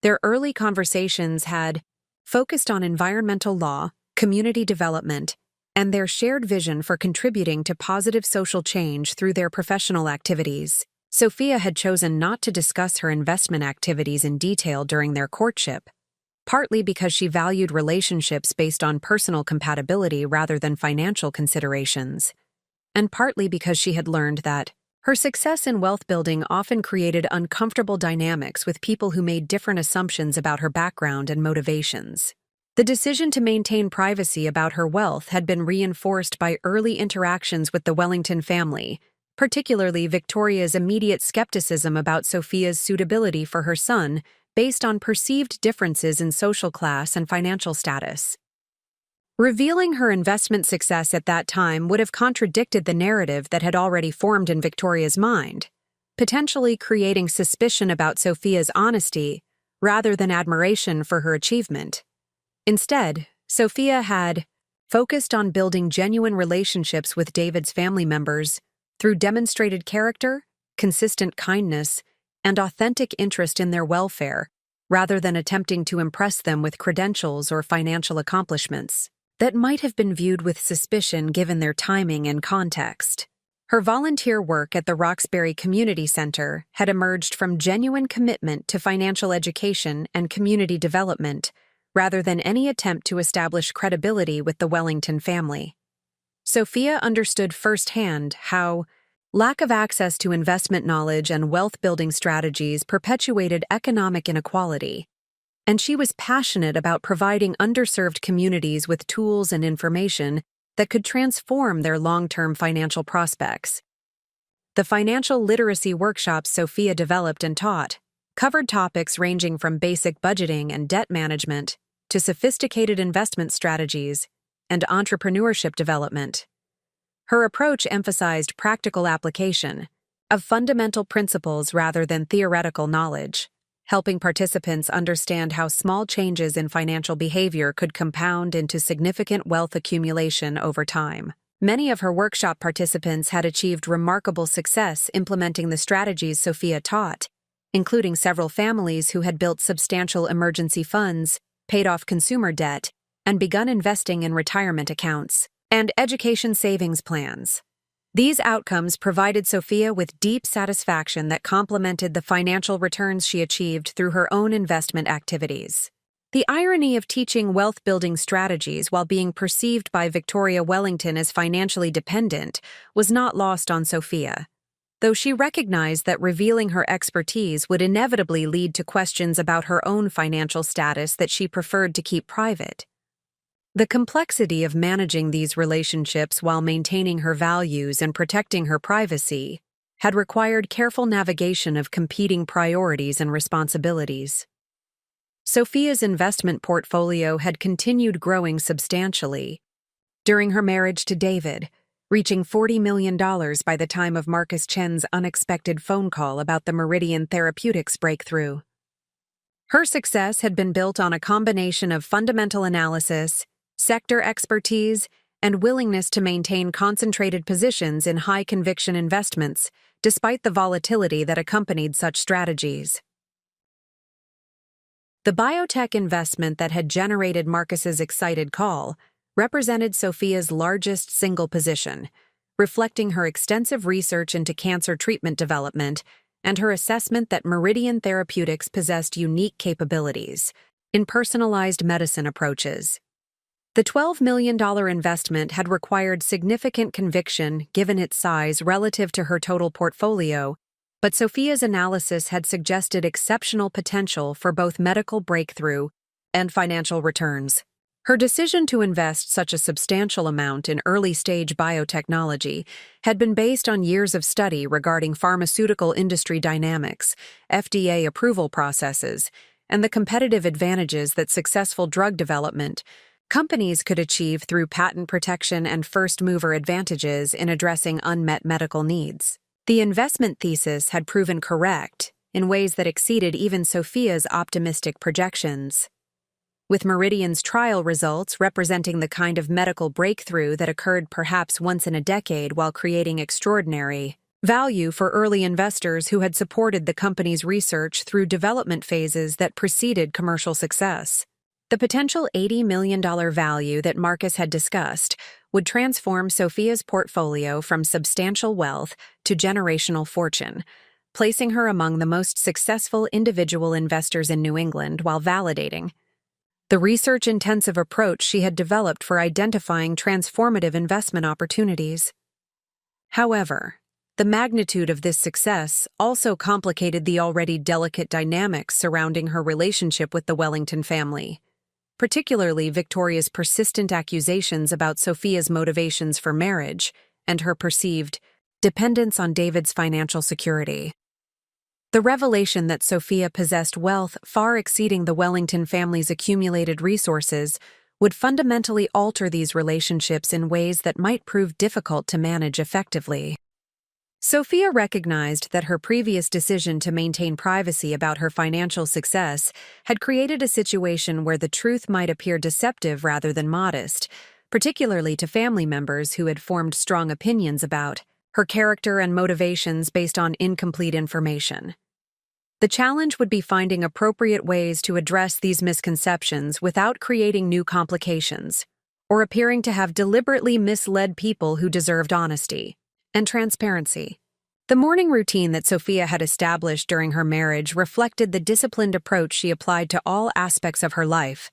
Their early conversations had focused on environmental law, community development, and their shared vision for contributing to positive social change through their professional activities. Sophia had chosen not to discuss her investment activities in detail during their courtship, partly because she valued relationships based on personal compatibility rather than financial considerations, and partly because she had learned that her success in wealth building often created uncomfortable dynamics with people who made different assumptions about her background and motivations. The decision to maintain privacy about her wealth had been reinforced by early interactions with the Wellington family, particularly Victoria's immediate skepticism about Sophia's suitability for her son based on perceived differences in social class and financial status. Revealing her investment success at that time would have contradicted the narrative that had already formed in Victoria's mind, potentially creating suspicion about Sophia's honesty rather than admiration for her achievement. Instead, Sophia had focused on building genuine relationships with David's family members through demonstrated character, consistent kindness, and authentic interest in their welfare, rather than attempting to impress them with credentials or financial accomplishments that might have been viewed with suspicion given their timing and context. Her volunteer work at the Roxbury Community Center had emerged from genuine commitment to financial education and community development, rather than any attempt to establish credibility with the Wellington family. Sophia understood firsthand how lack of access to investment knowledge and wealth-building strategies perpetuated economic inequality, and she was passionate about providing underserved communities with tools and information that could transform their long-term financial prospects. The financial literacy workshops Sophia developed and taught covered topics ranging from basic budgeting and debt management to sophisticated investment strategies and entrepreneurship development. Her approach emphasized practical application of fundamental principles rather than theoretical knowledge, helping participants understand how small changes in financial behavior could compound into significant wealth accumulation over time. Many of her workshop participants had achieved remarkable success implementing the strategies Sophia taught, including several families who had built substantial emergency funds, paid off consumer debt, and begun investing in retirement accounts and education savings plans. These outcomes provided Sophia with deep satisfaction that complemented the financial returns she achieved through her own investment activities. The irony of teaching wealth-building strategies while being perceived by Victoria Wellington as financially dependent was not lost on Sophia, though she recognized that revealing her expertise would inevitably lead to questions about her own financial status that she preferred to keep private. The complexity of managing these relationships while maintaining her values and protecting her privacy had required careful navigation of competing priorities and responsibilities. Sophia's investment portfolio had continued growing substantially during her marriage to David, reaching $40 million by the time of Marcus Chen's unexpected phone call about the Meridian Therapeutics breakthrough. Her success had been built on a combination of fundamental analysis, sector expertise, and willingness to maintain concentrated positions in high-conviction investments, despite the volatility that accompanied such strategies. The biotech investment that had generated Marcus's excited call represented Sophia's largest single position, reflecting her extensive research into cancer treatment development and her assessment that Meridian Therapeutics possessed unique capabilities in personalized medicine approaches. The $12 million investment had required significant conviction given its size relative to her total portfolio, but Sophia's analysis had suggested exceptional potential for both medical breakthrough and financial returns. Her decision to invest such a substantial amount in early-stage biotechnology had been based on years of study regarding pharmaceutical industry dynamics, FDA approval processes, and the competitive advantages that successful drug development companies could achieve through patent protection and first-mover advantages in addressing unmet medical needs. The investment thesis had proven correct in ways that exceeded even Sophia's optimistic projections. With Meridian's trial results representing the kind of medical breakthrough that occurred perhaps once in a decade while creating extraordinary value for early investors who had supported the company's research through development phases that preceded commercial success. The potential $80 million value that Marcus had discussed would transform Sophia's portfolio from substantial wealth to generational fortune, placing her among the most successful individual investors in New England while validating the research-intensive approach she had developed for identifying transformative investment opportunities. However, the magnitude of this success also complicated the already delicate dynamics surrounding her relationship with the Wellington family, particularly Victoria's persistent accusations about Sophia's motivations for marriage and her perceived dependence on David's financial security. The revelation that Sophia possessed wealth far exceeding the Wellington family's accumulated resources would fundamentally alter these relationships in ways that might prove difficult to manage effectively. Sophia recognized that her previous decision to maintain privacy about her financial success had created a situation where the truth might appear deceptive rather than modest, particularly to family members who had formed strong opinions about her character and motivations based on incomplete information. The challenge would be finding appropriate ways to address these misconceptions without creating new complications, or appearing to have deliberately misled people who deserved honesty and transparency. The morning routine that Sophia had established during her marriage reflected the disciplined approach she applied to all aspects of her life,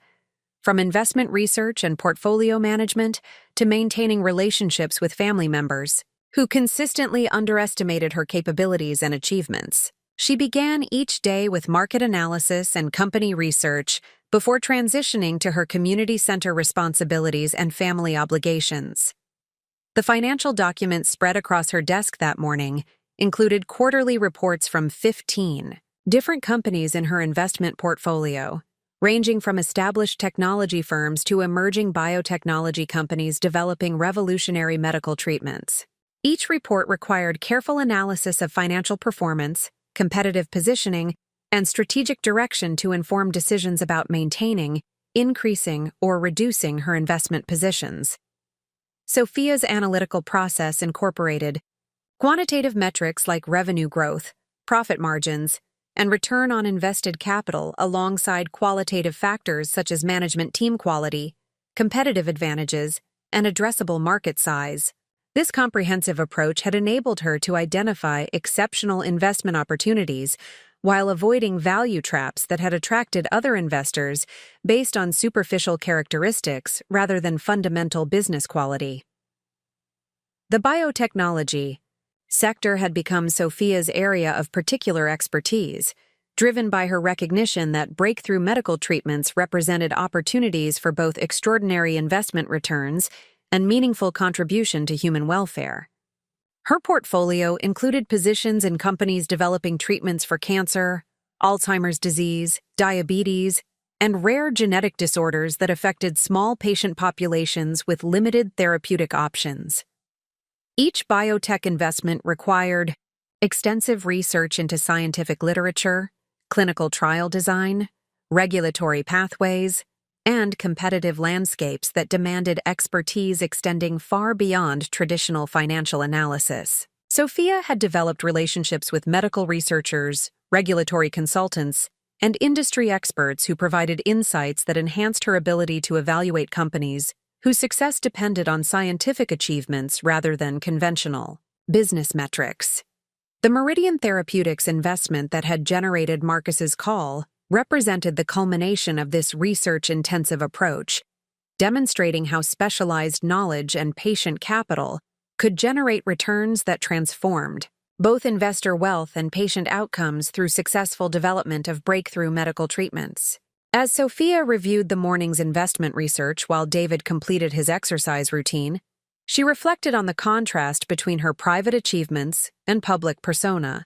from investment research and portfolio management to maintaining relationships with family members who consistently underestimated her capabilities and achievements. She began each day with market analysis and company research before transitioning to her community center responsibilities and family obligations. The financial documents spread across her desk that morning included quarterly reports from 15 different companies in her investment portfolio, ranging from established technology firms to emerging biotechnology companies developing revolutionary medical treatments. Each report required careful analysis of financial performance, competitive positioning, and strategic direction to inform decisions about maintaining, increasing, or reducing her investment positions. Sophia's analytical process incorporated quantitative metrics like revenue growth, profit margins, and return on invested capital alongside qualitative factors such as management team quality, competitive advantages, and addressable market size. This comprehensive approach had enabled her to identify exceptional investment opportunities while avoiding value traps that had attracted other investors based on superficial characteristics rather than fundamental business quality. The biotechnology sector had become Sophia's area of particular expertise, driven by her recognition that breakthrough medical treatments represented opportunities for both extraordinary investment returns and meaningful contribution to human welfare. Her portfolio included positions in companies developing treatments for cancer, Alzheimer's disease, diabetes, and rare genetic disorders that affected small patient populations with limited therapeutic options. Each biotech investment required extensive research into scientific literature, clinical trial design, regulatory pathways, and competitive landscapes that demanded expertise extending far beyond traditional financial analysis. Sophia had developed relationships with medical researchers, regulatory consultants, and industry experts who provided insights that enhanced her ability to evaluate companies whose success depended on scientific achievements rather than conventional business metrics. The Meridian Therapeutics investment that had generated Marcus's call represented the culmination of this research-intensive approach, demonstrating how specialized knowledge and patient capital could generate returns that transformed both investor wealth and patient outcomes through successful development of breakthrough medical treatments. As Sophia reviewed the morning's investment research while David completed his exercise routine, she reflected on the contrast between her private achievements and public persona.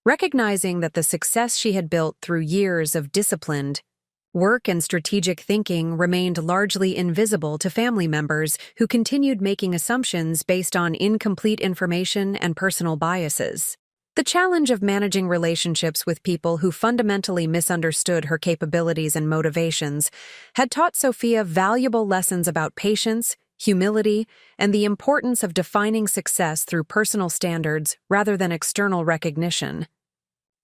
Recognizing that the success she had built through years of disciplined work and strategic thinking remained largely invisible to family members who continued making assumptions based on incomplete information and personal biases. The challenge of managing relationships with people who fundamentally misunderstood her capabilities and motivations had taught Sophia valuable lessons about patience, humility, and the importance of defining success through personal standards rather than external recognition.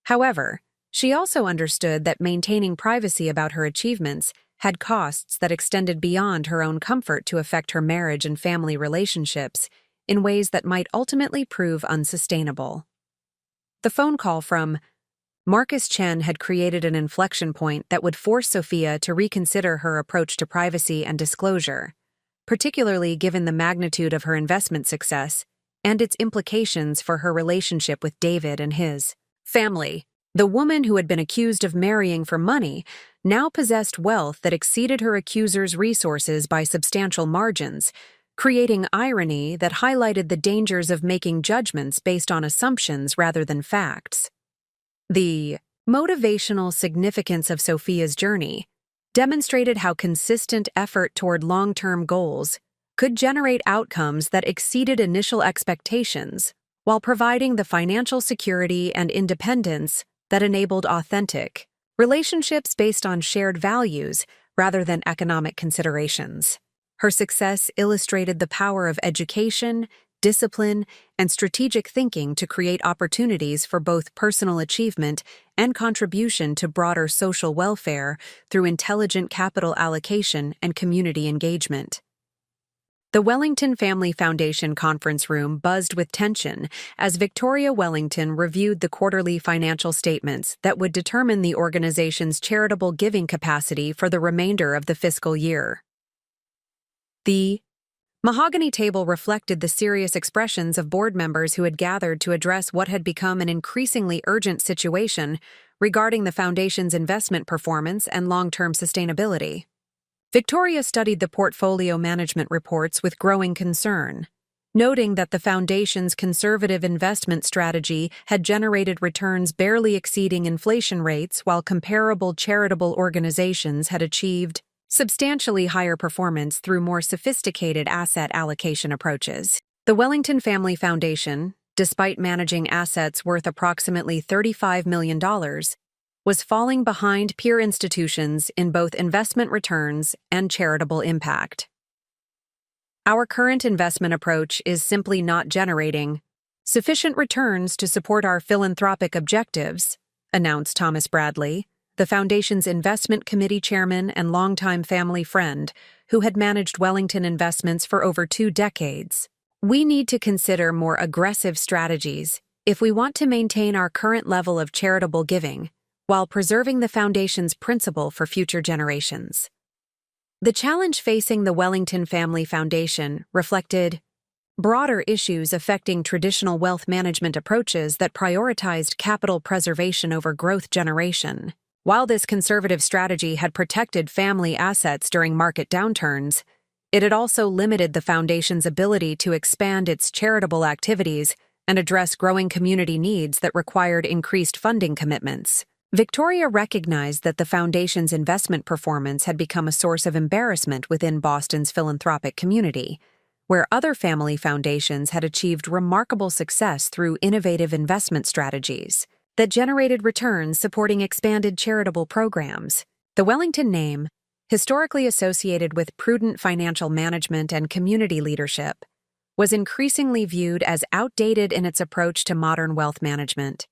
However, she also understood that maintaining privacy about her achievements had costs that extended beyond her own comfort to affect her marriage and family relationships in ways that might ultimately prove unsustainable. The phone call from Marcus Chen had created an inflection point that would force Sophia to reconsider her approach to privacy and disclosure, particularly given the magnitude of her investment success and its implications for her relationship with David and his family. The woman who had been accused of marrying for money now possessed wealth that exceeded her accuser's resources by substantial margins, creating irony that highlighted the dangers of making judgments based on assumptions rather than facts. The motivational significance of Sophia's journey demonstrated how consistent effort toward long-term goals could generate outcomes that exceeded initial expectations, while providing the financial security and independence that enabled authentic relationships based on shared values rather than economic considerations. Her success illustrated the power of education, discipline, and strategic thinking to create opportunities for both personal achievement and contribution to broader social welfare through intelligent capital allocation and community engagement. The Wellington Family Foundation conference room buzzed with tension as Victoria Wellington reviewed the quarterly financial statements that would determine the organization's charitable giving capacity for the remainder of the fiscal year. The mahogany table reflected the serious expressions of board members who had gathered to address what had become an increasingly urgent situation regarding the foundation's investment performance and long-term sustainability. Victoria studied the portfolio management reports with growing concern, noting that the foundation's conservative investment strategy had generated returns barely exceeding inflation rates while comparable charitable organizations had achieved substantially higher performance through more sophisticated asset allocation approaches. The Wellington Family Foundation, despite managing assets worth approximately $35 million, was falling behind peer institutions in both investment returns and charitable impact. Our current investment approach is simply not generating sufficient returns to support our philanthropic objectives, announced Thomas Bradley, the Foundation's investment committee chairman and longtime family friend who had managed Wellington Investments for over 2 decades. We need to consider more aggressive strategies if we want to maintain our current level of charitable giving while preserving the Foundation's principle for future generations. The challenge facing the Wellington Family Foundation reflected broader issues affecting traditional wealth management approaches that prioritized capital preservation over growth generation. While this conservative strategy had protected family assets during market downturns, it had also limited the Foundation's ability to expand its charitable activities and address growing community needs that required increased funding commitments. Victoria recognized that the Foundation's investment performance had become a source of embarrassment within Boston's philanthropic community, where other family foundations had achieved remarkable success through innovative investment strategies that generated returns supporting expanded charitable programs. The Wellington name, historically associated with prudent financial management and community leadership, was increasingly viewed as outdated in its approach to modern wealth management.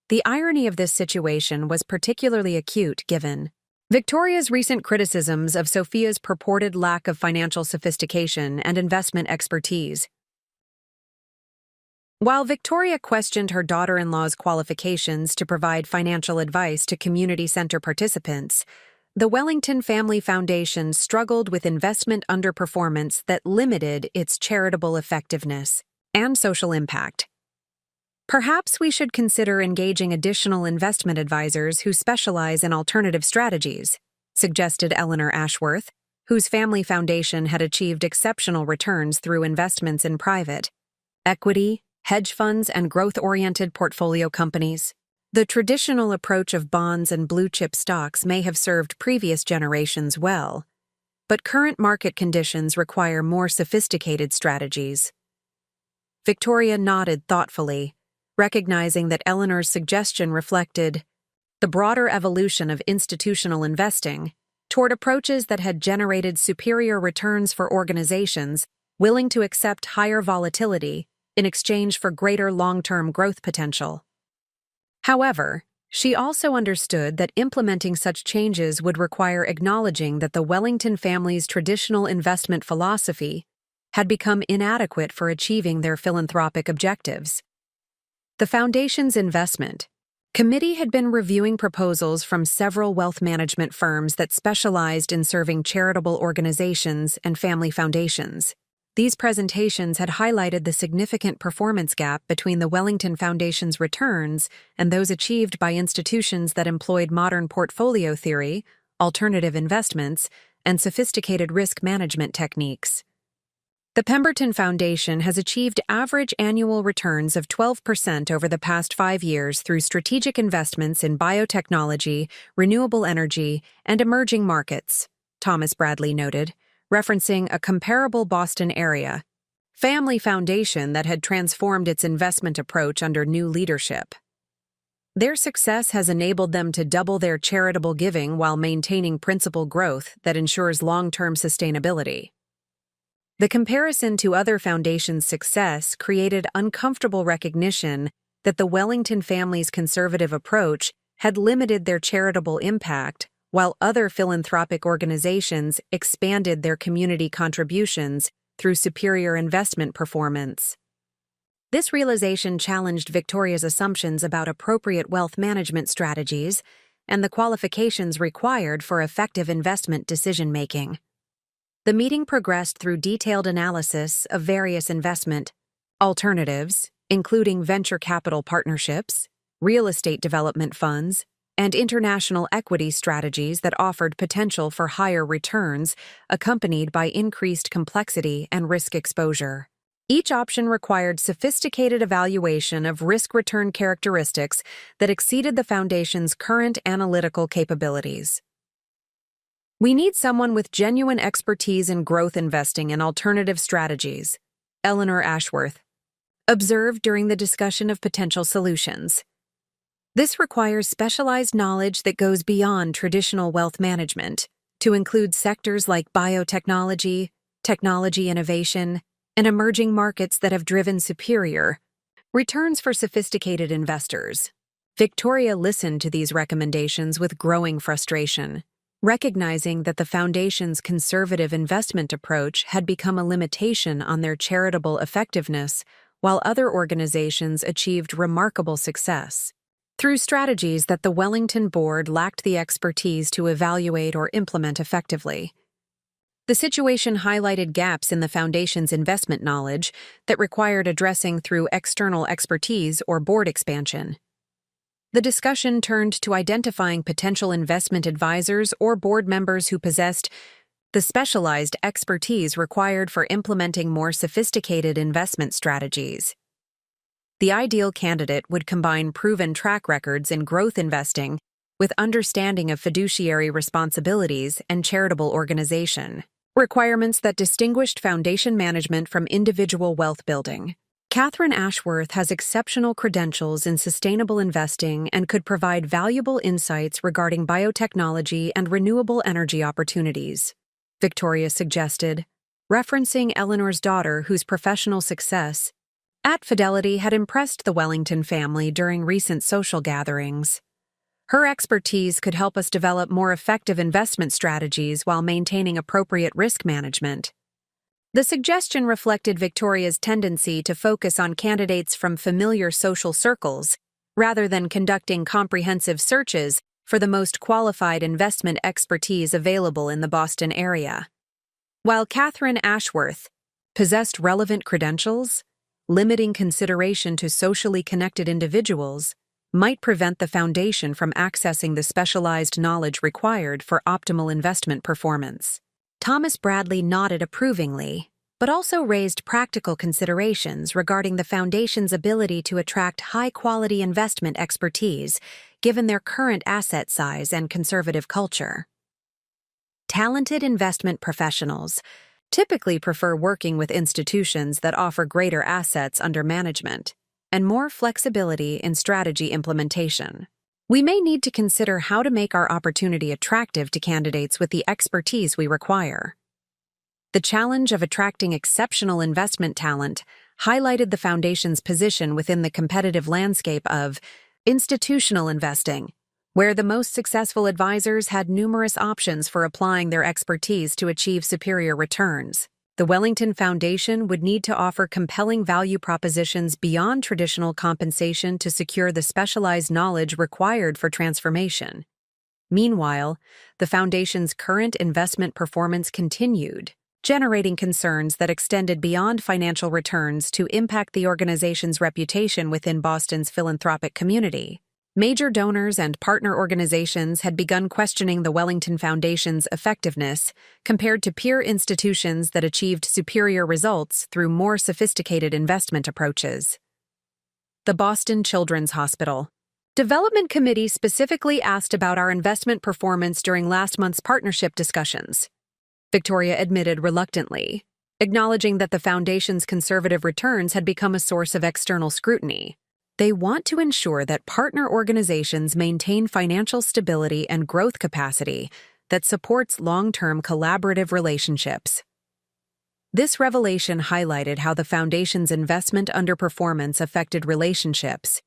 The irony of this situation was particularly acute given Victoria's recent criticisms of Sophia's purported lack of financial sophistication and investment expertise. While Victoria questioned her daughter-in-law's qualifications to provide financial advice to community center participants, the Wellington Family Foundation struggled with investment underperformance that limited its charitable effectiveness and social impact. Perhaps we should consider engaging additional investment advisors who specialize in alternative strategies, suggested Eleanor Ashworth, whose family foundation had achieved exceptional returns through investments in private equity, hedge funds, and growth-oriented portfolio companies. The traditional approach of bonds and blue-chip stocks may have served previous generations well, but current market conditions require more sophisticated strategies. Victoria nodded thoughtfully, recognizing that Eleanor's suggestion reflected the broader evolution of institutional investing toward approaches that had generated superior returns for organizations willing to accept higher volatility in exchange for greater long-term growth potential. However, she also understood that implementing such changes would require acknowledging that the Wellington family's traditional investment philosophy had become inadequate for achieving their philanthropic objectives. The Foundation's investment committee had been reviewing proposals from several wealth management firms that specialized in serving charitable organizations and family foundations. These presentations had highlighted the significant performance gap between the Wellington Foundation's returns and those achieved by institutions that employed modern portfolio theory, alternative investments, and sophisticated risk management techniques. The Pemberton Foundation has achieved average annual returns of 12% over the past 5 years through strategic investments in biotechnology, renewable energy, and emerging markets, Thomas Bradley noted, referencing a comparable Boston area family foundation that had transformed its investment approach under new leadership. Their success has enabled them to double their charitable giving while maintaining principal growth that ensures long-term sustainability. The comparison to other foundations' success created uncomfortable recognition that the Wellington family's conservative approach had limited their charitable impact, while other philanthropic organizations expanded their community contributions through superior investment performance. This realization challenged Victoria's assumptions about appropriate wealth management strategies and the qualifications required for effective investment decision-making. The meeting progressed through detailed analysis of various investment alternatives, including venture capital partnerships, real estate development funds, and international equity strategies that offered potential for higher returns, accompanied by increased complexity and risk exposure. Each option required sophisticated evaluation of risk-return characteristics that exceeded the Foundation's current analytical capabilities. We need someone with genuine expertise in growth investing and alternative strategies, Eleanor Ashworth observed during the discussion of potential solutions. This requires specialized knowledge that goes beyond traditional wealth management to include sectors like biotechnology, technology innovation, and emerging markets that have driven superior returns for sophisticated investors. Victoria listened to these recommendations with growing frustration. Recognizing that the Foundation's conservative investment approach had become a limitation on their charitable effectiveness, while other organizations achieved remarkable success. Through strategies that the Wellington Board lacked the expertise to evaluate or implement effectively. The situation highlighted gaps in the Foundation's investment knowledge that required addressing through external expertise or board expansion. The discussion turned to identifying potential investment advisors or board members who possessed the specialized expertise required for implementing more sophisticated investment strategies. The ideal candidate would combine proven track records in growth investing with understanding of fiduciary responsibilities and charitable organization, requirements that distinguished foundation management from individual wealth building. Catherine Ashworth has exceptional credentials in sustainable investing and could provide valuable insights regarding biotechnology and renewable energy opportunities, Victoria suggested, referencing Eleanor's daughter whose professional success at Fidelity had impressed the Wellington family during recent social gatherings. Her expertise could help us develop more effective investment strategies while maintaining appropriate risk management. The suggestion reflected Victoria's tendency to focus on candidates from familiar social circles, rather than conducting comprehensive searches for the most qualified investment expertise available in the Boston area. While Catherine Ashworth possessed relevant credentials, limiting consideration to socially connected individuals might prevent the Foundation from accessing the specialized knowledge required for optimal investment performance. Thomas Bradley nodded approvingly, but also raised practical considerations regarding the Foundation's ability to attract high-quality investment expertise, given their current asset size and conservative culture. Talented investment professionals typically prefer working with institutions that offer greater assets under management and more flexibility in strategy implementation. We may need to consider how to make our opportunity attractive to candidates with the expertise we require. The challenge of attracting exceptional investment talent highlighted the Foundation's position within the competitive landscape of institutional investing, where the most successful advisors had numerous options for applying their expertise to achieve superior returns. The Wellington Foundation would need to offer compelling value propositions beyond traditional compensation to secure the specialized knowledge required for transformation. Meanwhile, the Foundation's current investment performance continued, generating concerns that extended beyond financial returns to impact the organization's reputation within Boston's philanthropic community. Major donors and partner organizations had begun questioning the Wellington Foundation's effectiveness compared to peer institutions that achieved superior results through more sophisticated investment approaches. The Boston Children's Hospital Development Committee specifically asked about our investment performance during last month's partnership discussions, Victoria admitted reluctantly, acknowledging that the Foundation's conservative returns had become a source of external scrutiny. They want to ensure that partner organizations maintain financial stability and growth capacity that supports long-term collaborative relationships. This revelation highlighted how the Foundation's investment underperformance affected relationships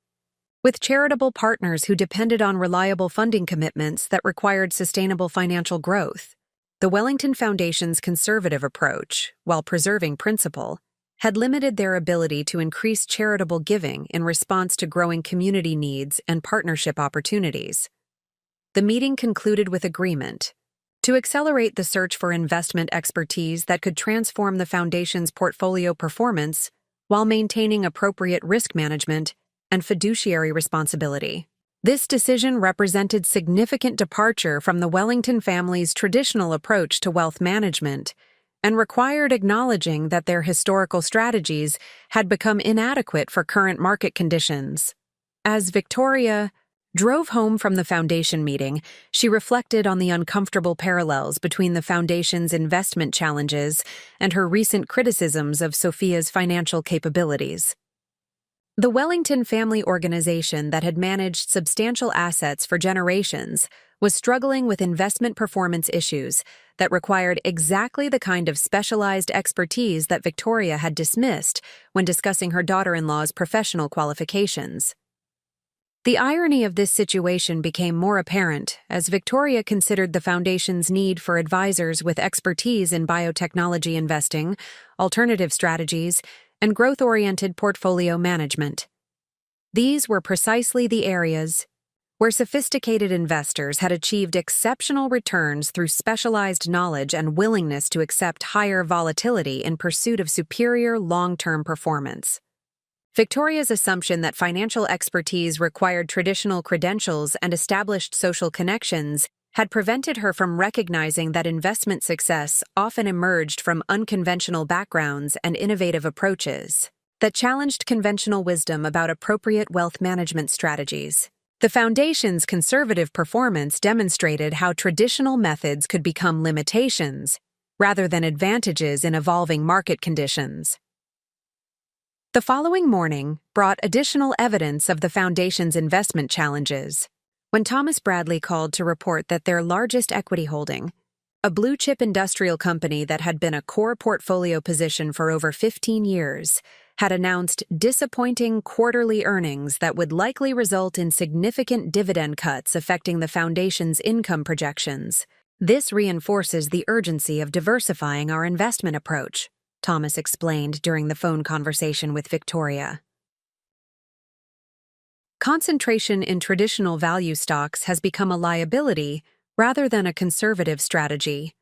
with charitable partners who depended on reliable funding commitments that required sustainable financial growth. The Wellington Foundation's conservative approach, while preserving principle, had limited their ability to increase charitable giving in response to growing community needs and partnership opportunities. The meeting concluded with agreement to accelerate the search for investment expertise that could transform the Foundation's portfolio performance while maintaining appropriate risk management and fiduciary responsibility. This decision represented significant departure from the Wellington family's traditional approach to wealth management and required acknowledging that their historical strategies had become inadequate for current market conditions. As Victoria drove home from the Foundation meeting, she reflected on the uncomfortable parallels between the Foundation's investment challenges and her recent criticisms of Sophia's financial capabilities. The Wellington family organization that had managed substantial assets for generations was struggling with investment performance issues that required exactly the kind of specialized expertise that Victoria had dismissed when discussing her daughter-in-law's professional qualifications. The irony of this situation became more apparent as Victoria considered the foundation's need for advisors with expertise in biotechnology investing, alternative strategies, and growth-oriented portfolio management. These were precisely the areas where sophisticated investors had achieved exceptional returns through specialized knowledge and willingness to accept higher volatility in pursuit of superior long-term performance. Victoria's assumption that financial expertise required traditional credentials and established social connections had prevented her from recognizing that investment success often emerged from unconventional backgrounds and innovative approaches that challenged conventional wisdom about appropriate wealth management strategies. The foundation's conservative performance demonstrated how traditional methods could become limitations rather than advantages in evolving market conditions. The following morning brought additional evidence of the foundation's investment challenges when Thomas Bradley called to report that their largest equity holding, a blue-chip industrial company that had been a core portfolio position for over 15 years, had announced disappointing quarterly earnings that would likely result in significant dividend cuts affecting the foundation's income projections. This reinforces the urgency of diversifying our investment approach, Thomas explained during the phone conversation with Victoria. Concentration in traditional value stocks has become a liability rather than a conservative strategy,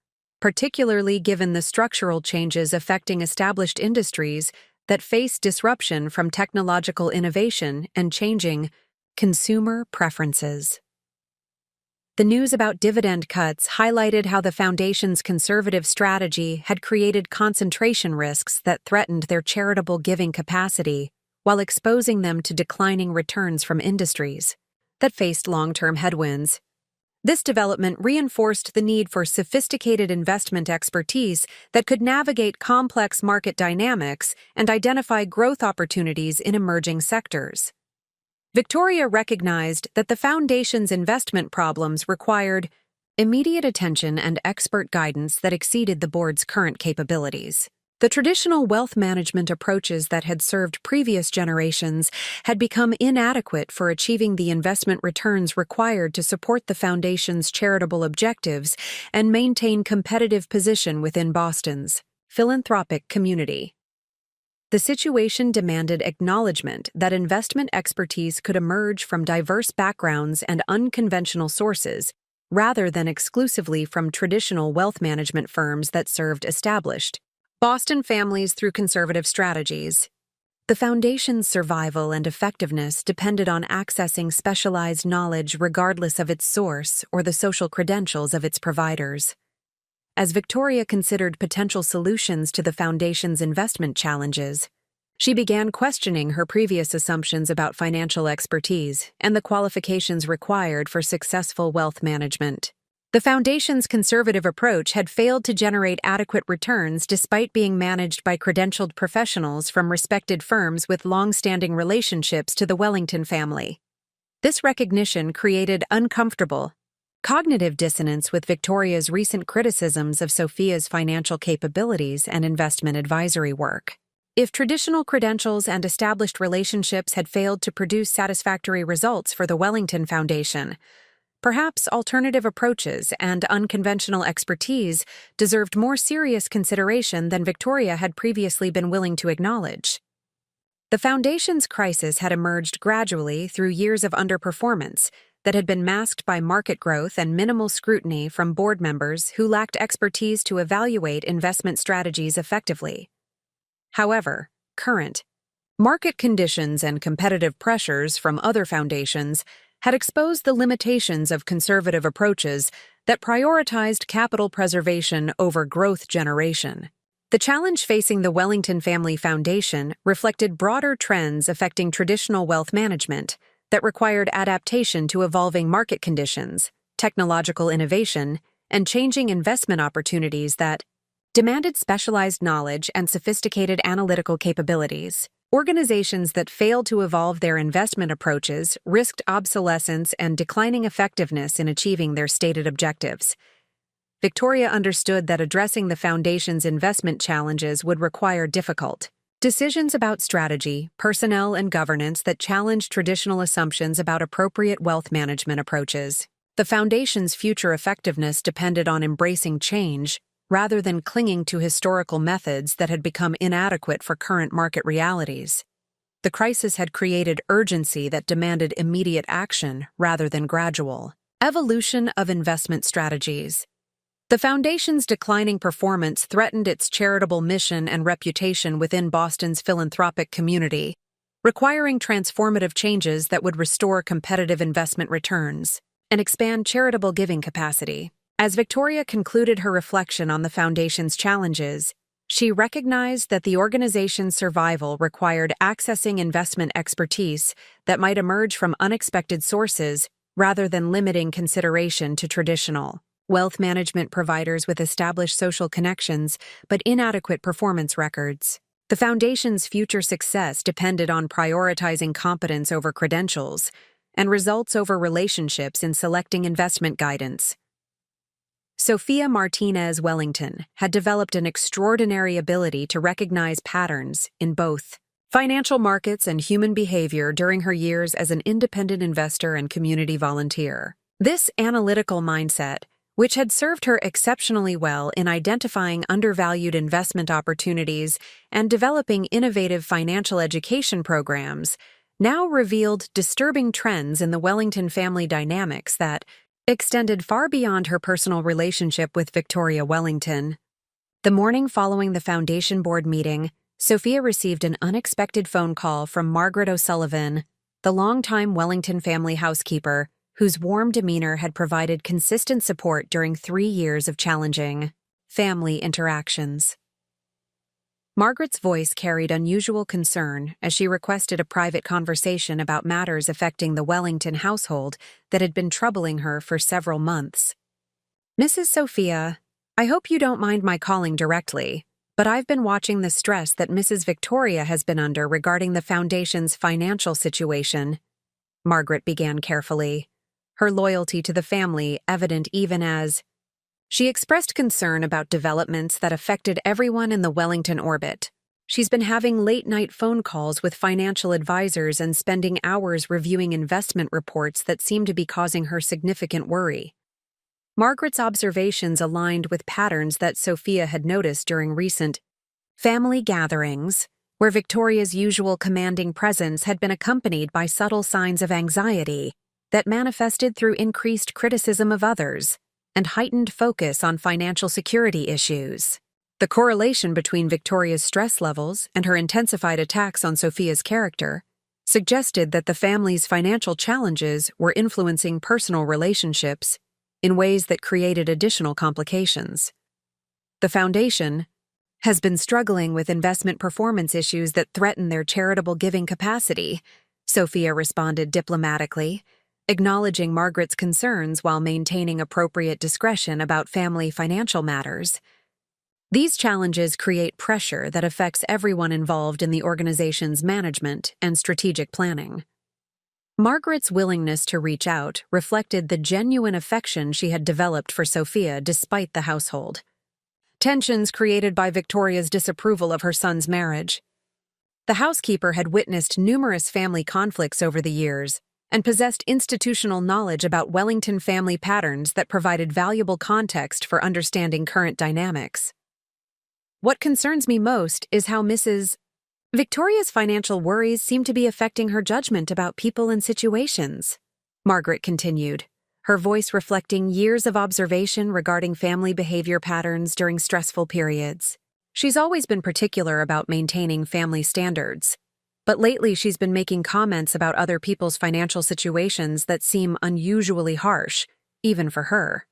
particularly given the structural changes affecting established industries that face disruption from technological innovation and changing consumer preferences. The news about dividend cuts highlighted how the foundation's conservative strategy had created concentration risks that threatened their charitable giving capacity while exposing them to declining returns from industries that faced long-term headwinds. This development reinforced the need for sophisticated investment expertise that could navigate complex market dynamics and identify growth opportunities in emerging sectors. Victoria recognized that the foundation's investment problems required immediate attention and expert guidance that exceeded the board's current capabilities. The traditional wealth management approaches that had served previous generations had become inadequate for achieving the investment returns required to support the foundation's charitable objectives and maintain competitive position within Boston's philanthropic community. The situation demanded acknowledgement that investment expertise could emerge from diverse backgrounds and unconventional sources, rather than exclusively from traditional wealth management firms that served established Boston families through conservative strategies. The foundation's survival and effectiveness depended on accessing specialized knowledge regardless of its source or the social credentials of its providers. As Victoria considered potential solutions to the foundation's investment challenges, she began questioning her previous assumptions about financial expertise and the qualifications required for successful wealth management. The foundation's conservative approach had failed to generate adequate returns despite being managed by credentialed professionals from respected firms with long-standing relationships to the Wellington family. This recognition created uncomfortable cognitive dissonance with Victoria's recent criticisms of Sophia's financial capabilities and investment advisory work. If traditional credentials and established relationships had failed to produce satisfactory results for the Wellington Foundation, perhaps alternative approaches and unconventional expertise deserved more serious consideration than Victoria had previously been willing to acknowledge. The Foundation's crisis had emerged gradually through years of underperformance that had been masked by market growth and minimal scrutiny from board members who lacked expertise to evaluate investment strategies effectively. However, current market conditions and competitive pressures from other foundations had exposed the limitations of conservative approaches that prioritized capital preservation over growth generation. The challenge facing the Wellington Family Foundation reflected broader trends affecting traditional wealth management that required adaptation to evolving market conditions, technological innovation, and changing investment opportunities that demanded specialized knowledge and sophisticated analytical capabilities. Organizations that failed to evolve their investment approaches risked obsolescence and declining effectiveness in achieving their stated objectives. Victoria understood that addressing the Foundation's investment challenges would require difficult, Decisions about strategy, personnel, and governance that challenge traditional assumptions about appropriate wealth management approaches. The foundation's future effectiveness depended on embracing change rather than clinging to historical methods that had become inadequate for current market realities. The crisis had created urgency that demanded immediate action rather than gradual. Evolution of investment strategies. The foundation's declining performance threatened its charitable mission and reputation within Boston's philanthropic community, requiring transformative changes that would restore competitive investment returns and expand charitable giving capacity. As Victoria concluded her reflection on the foundation's challenges, she recognized that the organization's survival required accessing investment expertise that might emerge from unexpected sources rather than limiting consideration to traditional wealth management providers with established social connections but inadequate performance records. The foundation's future success depended on prioritizing competence over credentials and results over relationships in selecting investment guidance. Sophia Martinez Wellington had developed an extraordinary ability to recognize patterns in both financial markets and human behavior during her years as an independent investor and community volunteer. This analytical mindset, which had served her exceptionally well in identifying undervalued investment opportunities and developing innovative financial education programs, now revealed disturbing trends in the Wellington family dynamics that extended far beyond her personal relationship with Victoria Wellington. The morning following the foundation board meeting, Sophia received an unexpected phone call from Margaret O'Sullivan, the longtime Wellington family housekeeper, whose warm demeanor had provided consistent support during 3 years of challenging family interactions. Margaret's voice carried unusual concern as she requested a private conversation about matters affecting the Wellington household that had been troubling her for several months. "Mrs. Sophia, I hope you don't mind my calling directly, but I've been watching the stress that Mrs. Victoria has been under regarding the foundation's financial situation," Margaret began carefully, her loyalty to the family evident even as she expressed concern about developments that affected everyone in the Wellington orbit. "She's been having late-night phone calls with financial advisors and spending hours reviewing investment reports that seem to be causing her significant worry." Margaret's observations aligned with patterns that Sophia had noticed during recent family gatherings, where Victoria's usual commanding presence had been accompanied by subtle signs of anxiety that manifested through increased criticism of others and heightened focus on financial security issues. The correlation between Victoria's stress levels and her intensified attacks on Sophia's character suggested that the family's financial challenges were influencing personal relationships in ways that created additional complications. "The foundation has been struggling with investment performance issues that threaten their charitable giving capacity," Sophia responded diplomatically, acknowledging Margaret's concerns while maintaining appropriate discretion about family financial matters. "These challenges create pressure that affects everyone involved in the organization's management and strategic planning." Margaret's willingness to reach out reflected the genuine affection she had developed for Sophia despite the household tensions created by Victoria's disapproval of her son's marriage. The housekeeper had witnessed numerous family conflicts over the years and possessed institutional knowledge about Wellington family patterns that provided valuable context for understanding current dynamics. "What concerns me most is how Mrs. Victoria's financial worries seem to be affecting her judgment about people and situations," Margaret continued, her voice reflecting years of observation regarding family behavior patterns during stressful periods. "She's always been particular about maintaining family standards, but lately she's been making comments about other people's financial situations that seem unusually harsh, even for her."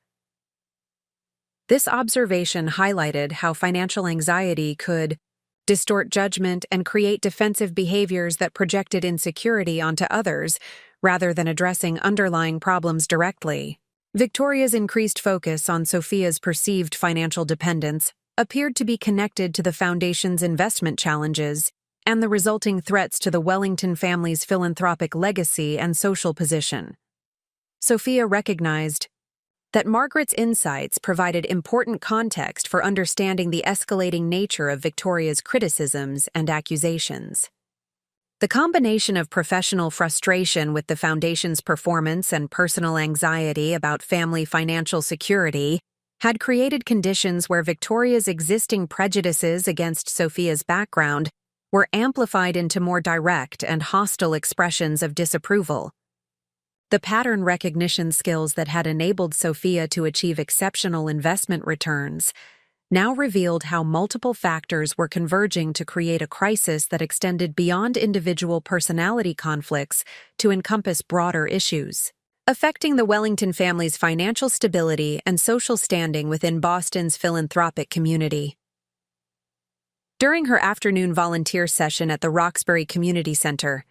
This observation highlighted how financial anxiety could distort judgment and create defensive behaviors that projected insecurity onto others rather than addressing underlying problems directly. Victoria's increased focus on Sophia's perceived financial dependence appeared to be connected to the foundation's investment challenges and the resulting threats to the Wellington family's philanthropic legacy and social position. Sophia recognized that Margaret's insights provided important context for understanding the escalating nature of Victoria's criticisms and accusations. The combination of professional frustration with the Foundation's performance and personal anxiety about family financial security had created conditions where Victoria's existing prejudices against Sophia's background were amplified into more direct and hostile expressions of disapproval. The pattern recognition skills that had enabled Sophia to achieve exceptional investment returns now revealed how multiple factors were converging to create a crisis that extended beyond individual personality conflicts to encompass broader issues, affecting the Wellington family's financial stability and social standing within Boston's philanthropic community. During her afternoon volunteer session at the Roxbury Community Center,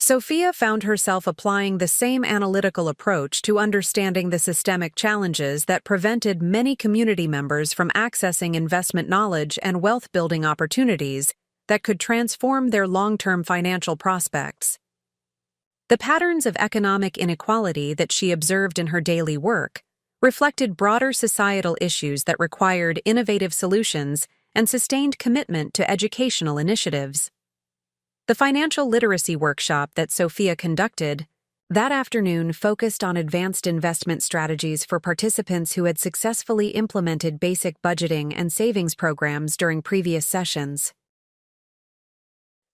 Sophia found herself applying the same analytical approach to understanding the systemic challenges that prevented many community members from accessing investment knowledge and wealth-building opportunities that could transform their long-term financial prospects. The patterns of economic inequality that she observed in her daily work reflected broader societal issues that required innovative solutions and sustained commitment to educational initiatives. The financial literacy workshop that Sophia conducted that afternoon focused on advanced investment strategies for participants who had successfully implemented basic budgeting and savings programs during previous sessions.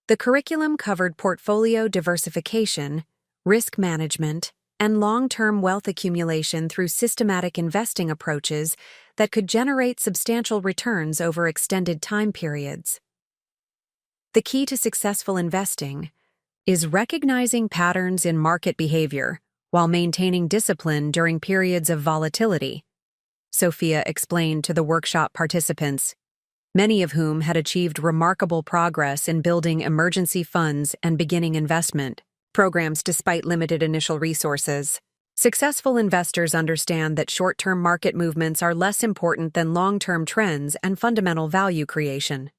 The curriculum covered portfolio diversification, risk management, and long-term wealth accumulation through systematic investing approaches that could generate substantial returns over extended time periods. The key to successful investing is recognizing patterns in market behavior while maintaining discipline during periods of volatility, Sophia explained to the workshop participants, many of whom had achieved remarkable progress in building emergency funds and beginning investment programs despite limited initial resources. Successful investors understand that short-term market movements are less important than long-term trends and fundamental value creation.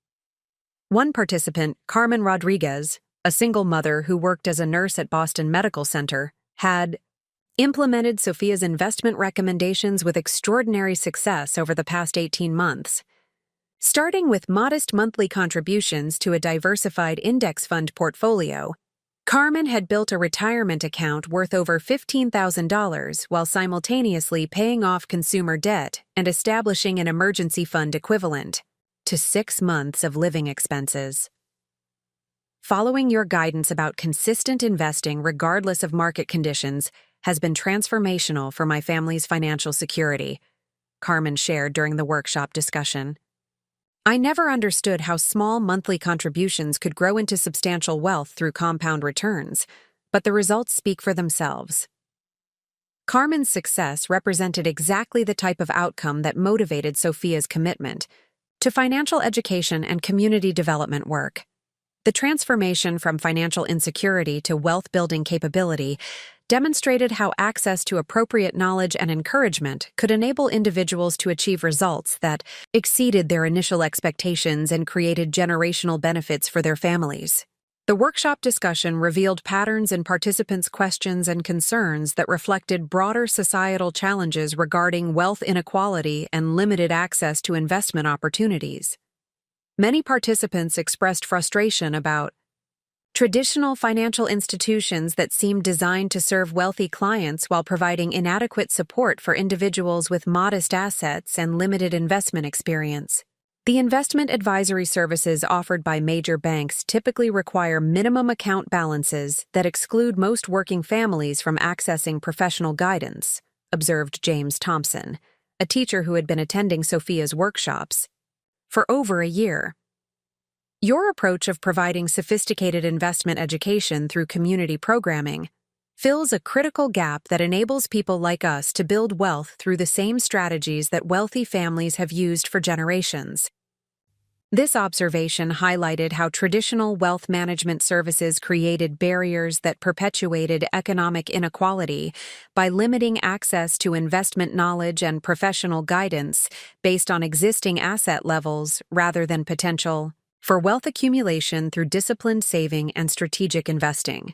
One participant, Carmen Rodriguez, a single mother who worked as a nurse at Boston Medical Center, had implemented Sophia's investment recommendations with extraordinary success over the past 18 months. Starting with modest monthly contributions to a diversified index fund portfolio, Carmen had built a retirement account worth over $15,000 while simultaneously paying off consumer debt and establishing an emergency fund equivalent to 6 months of living expenses. Following your guidance about consistent investing regardless of market conditions has been transformational for my family's financial security, Carmen shared during the workshop discussion. I never understood how small monthly contributions could grow into substantial wealth through compound returns, but the results speak for themselves. Carmen's success represented exactly the type of outcome that motivated Sophia's commitment to financial education and community development work. The transformation from financial insecurity to wealth-building capability demonstrated how access to appropriate knowledge and encouragement could enable individuals to achieve results that exceeded their initial expectations and created generational benefits for their families. The workshop discussion revealed patterns in participants' questions and concerns that reflected broader societal challenges regarding wealth inequality and limited access to investment opportunities. Many participants expressed frustration about traditional financial institutions that seemed designed to serve wealthy clients while providing inadequate support for individuals with modest assets and limited investment experience. The investment advisory services offered by major banks typically require minimum account balances that exclude most working families from accessing professional guidance, observed James Thompson, a teacher who had been attending Sophia's workshops for over a year. Your approach of providing sophisticated investment education through community programming fills a critical gap that enables people like us to build wealth through the same strategies that wealthy families have used for generations. This observation highlighted how traditional wealth management services created barriers that perpetuated economic inequality by limiting access to investment knowledge and professional guidance based on existing asset levels rather than potential for wealth accumulation through disciplined saving and strategic investing.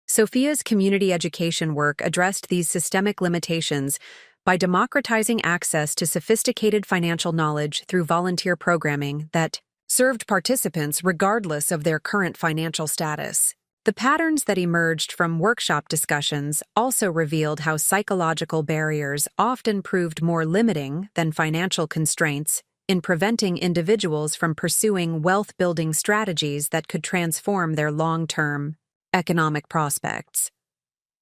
Sophia's community education work addressed these systemic limitations by democratizing access to sophisticated financial knowledge through volunteer programming that served participants regardless of their current financial status. The patterns that emerged from workshop discussions also revealed how psychological barriers often proved more limiting than financial constraints in preventing individuals from pursuing wealth-building strategies that could transform their long-term economic prospects.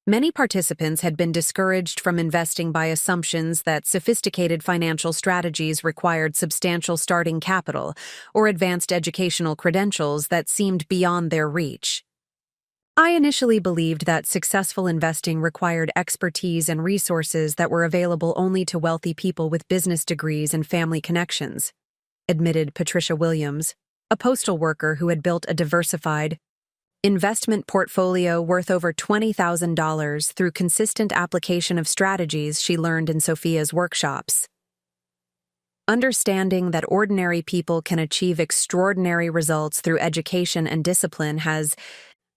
Many participants had been discouraged from investing by assumptions that sophisticated financial strategies required substantial starting capital or advanced educational credentials that seemed beyond their reach. I initially believed that successful investing required expertise and resources that were available only to wealthy people with business degrees and family connections, admitted Patricia Williams, a postal worker who had built a diversified investment portfolio worth over $20,000 through consistent application of strategies she learned in Sophia's workshops. Understanding that ordinary people can achieve extraordinary results through education and discipline has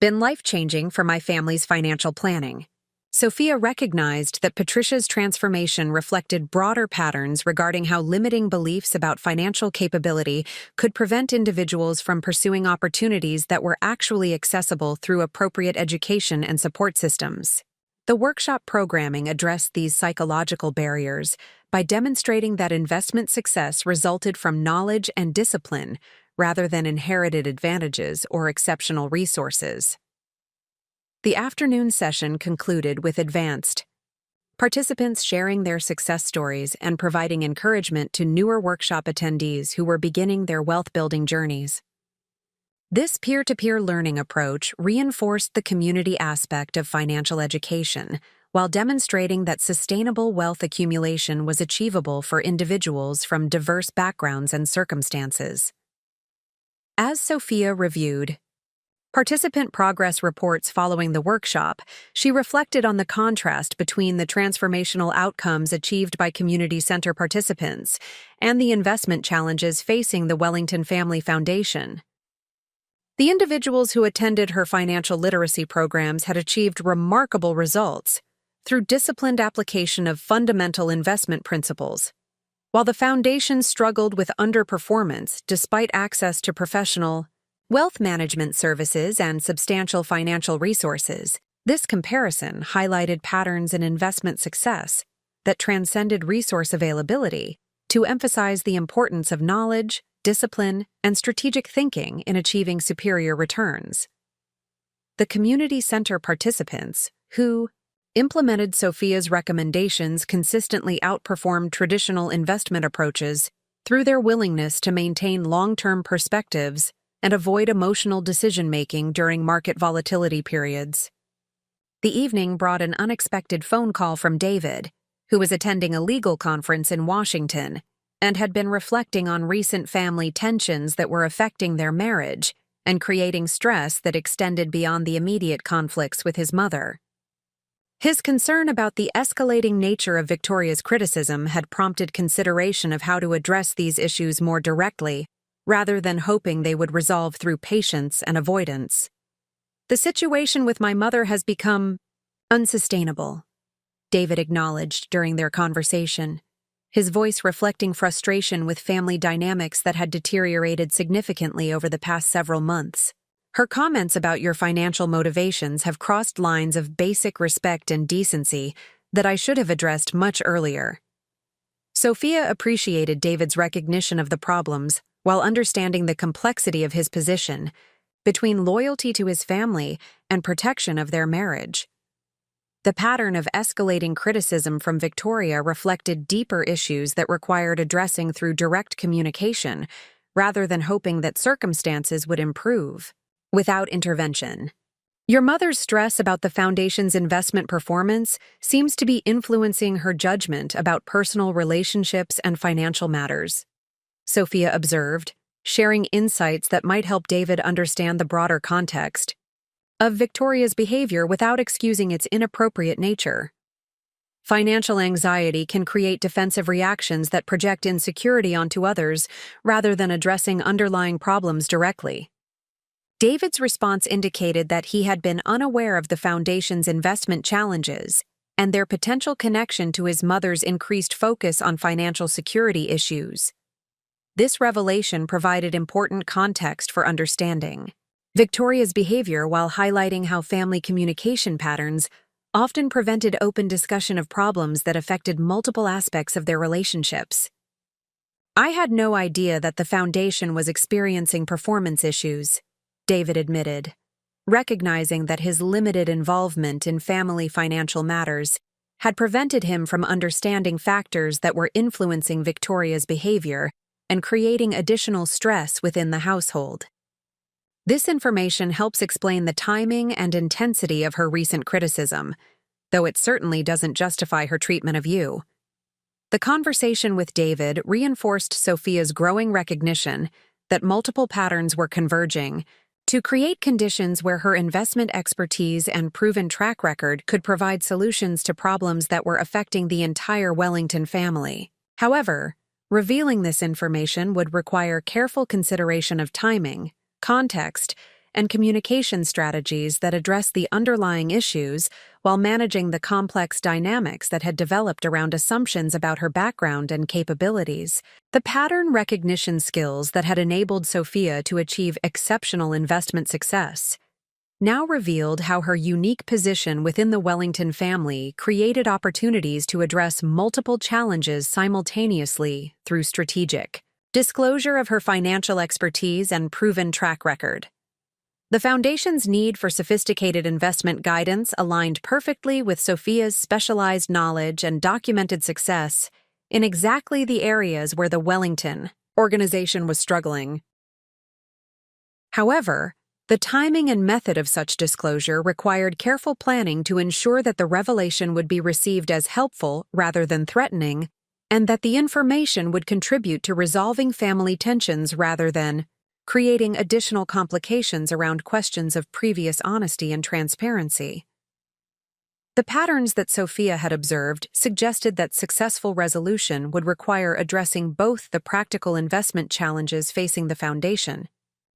been life-changing for my family's financial planning. Sophia recognized that Patricia's transformation reflected broader patterns regarding how limiting beliefs about financial capability could prevent individuals from pursuing opportunities that were actually accessible through appropriate education and support systems. The workshop programming addressed these psychological barriers by demonstrating that investment success resulted from knowledge and discipline rather than inherited advantages or exceptional resources. The afternoon session concluded with advanced participants sharing their success stories and providing encouragement to newer workshop attendees who were beginning their wealth-building journeys. This peer-to-peer learning approach reinforced the community aspect of financial education, while demonstrating that sustainable wealth accumulation was achievable for individuals from diverse backgrounds and circumstances. As Sophia reviewed participant progress reports following the workshop, she reflected on the contrast between the transformational outcomes achieved by community center participants and the investment challenges facing the Wellington Family Foundation. The individuals who attended her financial literacy programs had achieved remarkable results through disciplined application of fundamental investment principles, while the foundation struggled with underperformance despite access to professional wealth management services and substantial financial resources. This comparison highlighted patterns in investment success that transcended resource availability to emphasize the importance of knowledge, discipline, and strategic thinking in achieving superior returns. The community center participants, who implemented Sophia's recommendations, consistently outperformed traditional investment approaches through their willingness to maintain long-term perspectives and avoid emotional decision-making during market volatility periods. The evening brought an unexpected phone call from David, who was attending a legal conference in Washington and had been reflecting on recent family tensions that were affecting their marriage and creating stress that extended beyond the immediate conflicts with his mother. His concern about the escalating nature of Victoria's criticism had prompted consideration of how to address these issues more directly, rather than hoping they would resolve through patience and avoidance. "The situation with my mother has become unsustainable," David acknowledged during their conversation, his voice reflecting frustration with family dynamics that had deteriorated significantly over the past several months. "Her comments about your financial motivations have crossed lines of basic respect and decency that I should have addressed much earlier." Sophia appreciated David's recognition of the problems while understanding the complexity of his position between loyalty to his family and protection of their marriage. The pattern of escalating criticism from Victoria reflected deeper issues that required addressing through direct communication, rather than hoping that circumstances would improve without intervention. "Your mother's stress about the foundation's investment performance seems to be influencing her judgment about personal relationships and financial matters," Sophia observed, sharing insights that might help David understand the broader context of Victoria's behavior without excusing its inappropriate nature. Financial anxiety can create defensive reactions that project insecurity onto others rather than addressing underlying problems directly. David's response indicated that he had been unaware of the foundation's investment challenges and their potential connection to his mother's increased focus on financial security issues. This revelation provided important context for understanding Victoria's behavior while highlighting how family communication patterns often prevented open discussion of problems that affected multiple aspects of their relationships. "I had no idea that the foundation was experiencing performance issues," David admitted, recognizing that his limited involvement in family financial matters had prevented him from understanding factors that were influencing Victoria's behavior and creating additional stress within the household. This information helps explain the timing and intensity of her recent criticism, though it certainly doesn't justify her treatment of you. The conversation with David reinforced Sophia's growing recognition that multiple patterns were converging to create conditions where her investment expertise and proven track record could provide solutions to problems that were affecting the entire Wellington family. However, revealing this information would require careful consideration of timing, context, and communication strategies that address the underlying issues while managing the complex dynamics that had developed around assumptions about her background and capabilities. The pattern recognition skills that had enabled Sophia to achieve exceptional investment success now revealed how her unique position within the Wellington family created opportunities to address multiple challenges simultaneously through strategic disclosure of her financial expertise and proven track record. The Foundation's need for sophisticated investment guidance aligned perfectly with Sophia's specialized knowledge and documented success in exactly the areas where the Wellington organization was struggling. However, the timing and method of such disclosure required careful planning to ensure that the revelation would be received as helpful rather than threatening, and that the information would contribute to resolving family tensions rather than creating additional complications around questions of previous honesty and transparency. The patterns that Sophia had observed suggested that successful resolution would require addressing both the practical investment challenges facing the Foundation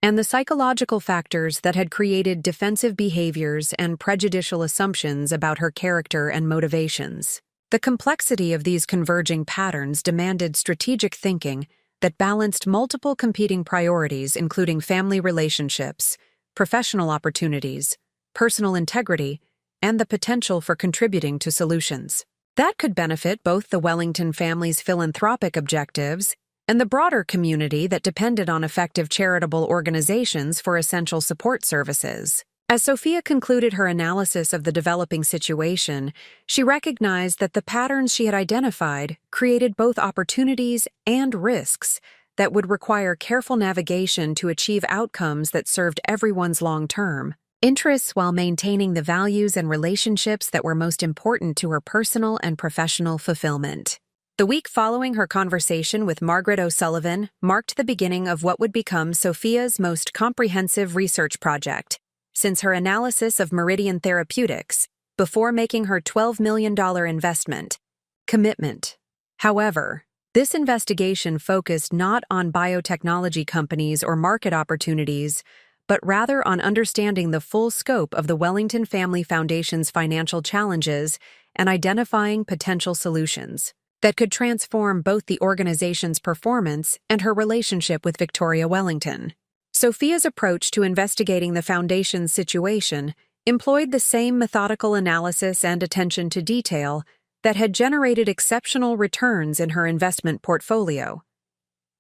and the psychological factors that had created defensive behaviors and prejudicial assumptions about her character and motivations. The complexity of these converging patterns demanded strategic thinking that balanced multiple competing priorities, including family relationships, professional opportunities, personal integrity, and the potential for contributing to solutions that could benefit both the Wellington family's philanthropic objectives and the broader community that depended on effective charitable organizations for essential support services. As Sophia concluded her analysis of the developing situation, she recognized that the patterns she had identified created both opportunities and risks that would require careful navigation to achieve outcomes that served everyone's long-term interests while maintaining the values and relationships that were most important to her personal and professional fulfillment. The week following her conversation with Margaret O'Sullivan marked the beginning of what would become Sophia's most comprehensive research project since her analysis of Meridian Therapeutics before making her $12 million investment commitment. However, this investigation focused not on biotechnology companies or market opportunities, but rather on understanding the full scope of the Wellington Family Foundation's financial challenges and identifying potential solutions that could transform both the organization's performance and her relationship with Victoria Wellington. Sophia's approach to investigating the Foundation's situation employed the same methodical analysis and attention to detail that had generated exceptional returns in her investment portfolio.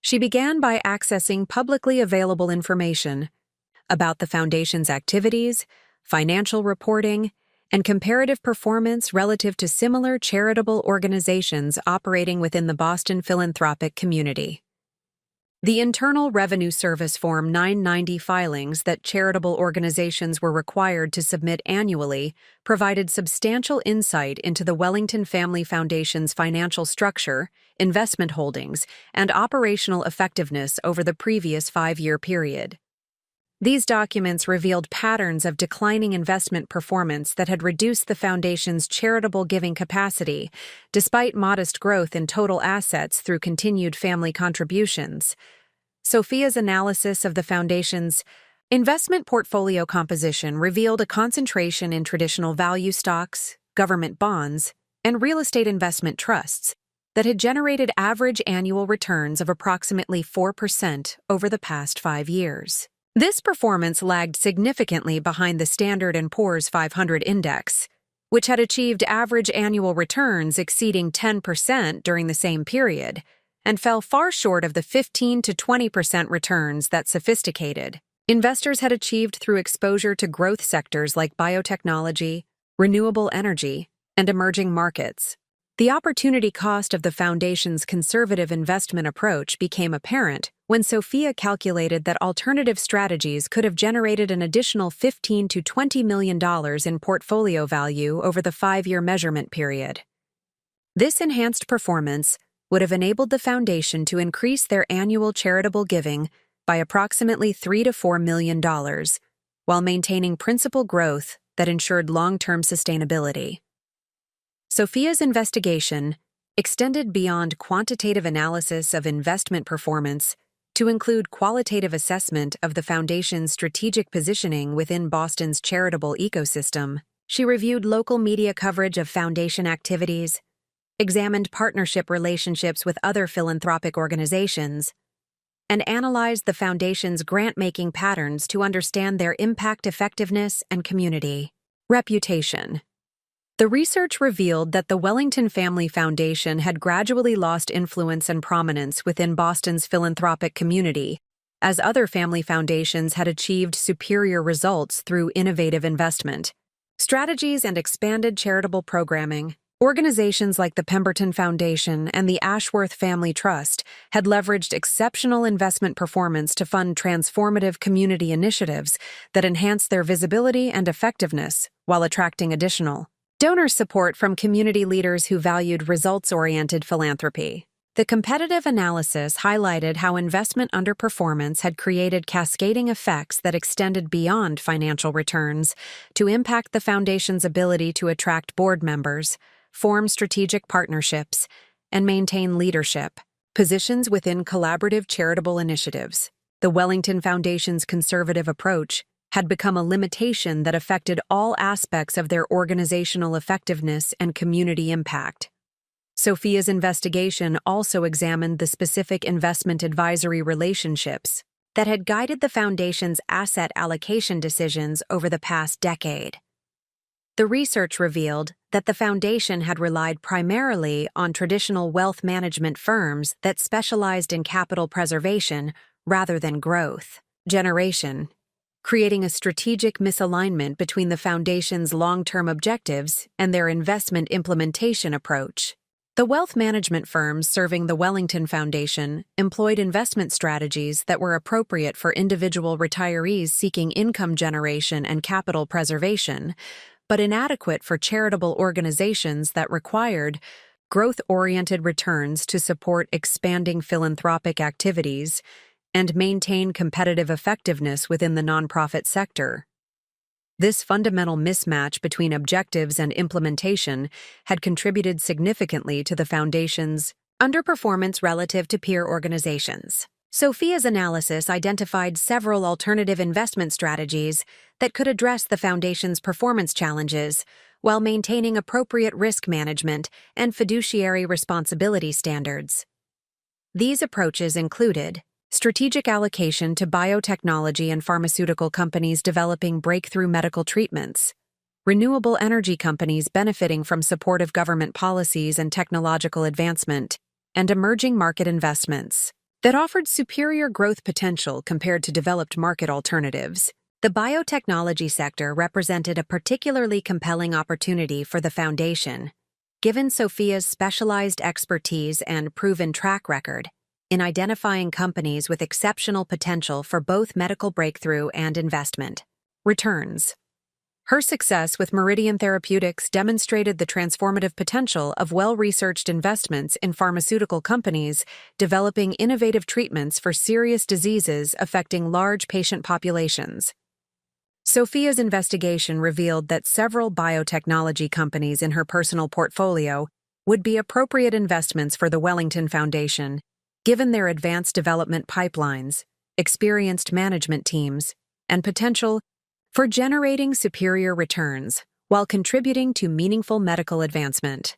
She began by accessing publicly available information about the Foundation's activities, financial reporting, and comparative performance relative to similar charitable organizations operating within the Boston philanthropic community. The Internal Revenue Service Form 990 filings that charitable organizations were required to submit annually provided substantial insight into the Wellington Family Foundation's financial structure, investment holdings, and operational effectiveness over the previous 5-year period. These documents revealed patterns of declining investment performance that had reduced the Foundation's charitable giving capacity, despite modest growth in total assets through continued family contributions. Sophia's analysis of the Foundation's investment portfolio composition revealed a concentration in traditional value stocks, government bonds, and real estate investment trusts that had generated average annual returns of approximately 4% over the past 5 years. This performance lagged significantly behind the Standard & Poor's 500 index, which had achieved average annual returns exceeding 10% during the same period, and fell far short of the 15 to 20% returns that sophisticated investors had achieved through exposure to growth sectors like biotechnology, renewable energy, and emerging markets. The opportunity cost of the foundation's conservative investment approach became apparent when Sophia calculated that alternative strategies could have generated an additional $15 to $20 million in portfolio value over the 5-year measurement period. This enhanced performance would have enabled the foundation to increase their annual charitable giving by approximately $3 to $4 million, while maintaining principal growth that ensured long-term sustainability. Sophia's investigation extended beyond quantitative analysis of investment performance to include qualitative assessment of the foundation's strategic positioning within Boston's charitable ecosystem. She reviewed local media coverage of foundation activities, examined partnership relationships with other philanthropic organizations, and analyzed the foundation's grant-making patterns to understand their impact, effectiveness, and community reputation. The research revealed that the Wellington Family Foundation had gradually lost influence and prominence within Boston's philanthropic community, as other family foundations had achieved superior results through innovative investment strategies and expanded charitable programming. Organizations like the Pemberton Foundation and the Ashworth Family Trust had leveraged exceptional investment performance to fund transformative community initiatives that enhanced their visibility and effectiveness while attracting additional donor support from community leaders who valued results-oriented philanthropy. The competitive analysis highlighted how investment underperformance had created cascading effects that extended beyond financial returns to impact the foundation's ability to attract board members, form strategic partnerships, and maintain leadership positions within collaborative charitable initiatives. The Wellington Foundation's conservative approach had become a limitation that affected all aspects of their organizational effectiveness and community impact. Sophia's investigation also examined the specific investment advisory relationships that had guided the foundation's asset allocation decisions over the past decade. The research revealed that the foundation had relied primarily on traditional wealth management firms that specialized in capital preservation rather than growth generation, creating a strategic misalignment between the foundation's long-term objectives and their investment implementation approach. The wealth management firms serving the Wellington Foundation employed investment strategies that were appropriate for individual retirees seeking income generation and capital preservation, but inadequate for charitable organizations that required growth-oriented returns to support expanding philanthropic activities and maintain competitive effectiveness within the nonprofit sector. This fundamental mismatch between objectives and implementation had contributed significantly to the foundation's underperformance relative to peer organizations. Sophia's analysis identified several alternative investment strategies that could address the foundation's performance challenges while maintaining appropriate risk management and fiduciary responsibility standards. These approaches included strategic allocation to biotechnology and pharmaceutical companies developing breakthrough medical treatments, renewable energy companies benefiting from supportive government policies and technological advancement, and emerging market investments that offered superior growth potential compared to developed market alternatives. The biotechnology sector represented a particularly compelling opportunity for the foundation, given Sophia's specialized expertise and proven track record in identifying companies with exceptional potential for both medical breakthrough and investment returns. Her success with Meridian Therapeutics demonstrated the transformative potential of well-researched investments in pharmaceutical companies developing innovative treatments for serious diseases affecting large patient populations. Sophia's investigation revealed that several biotechnology companies in her personal portfolio would be appropriate investments for the Wellington Foundation, given their advanced development pipelines, experienced management teams, and potential for generating superior returns while contributing to meaningful medical advancement.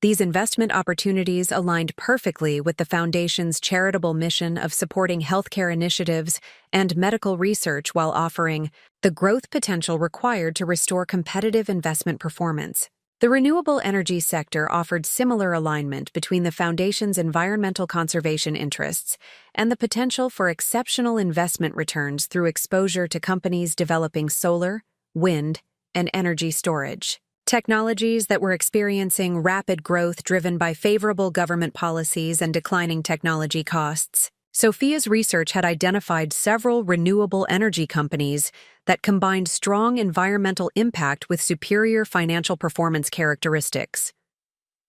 These investment opportunities aligned perfectly with the Foundation's charitable mission of supporting healthcare initiatives and medical research while offering the growth potential required to restore competitive investment performance. The renewable energy sector offered similar alignment between the Foundation's environmental conservation interests and the potential for exceptional investment returns through exposure to companies developing solar, wind, and energy storage. Technologies that were experiencing rapid growth driven by favorable government policies and declining technology costs. Sophia's research had identified several renewable energy companies that combined strong environmental impact with superior financial performance characteristics.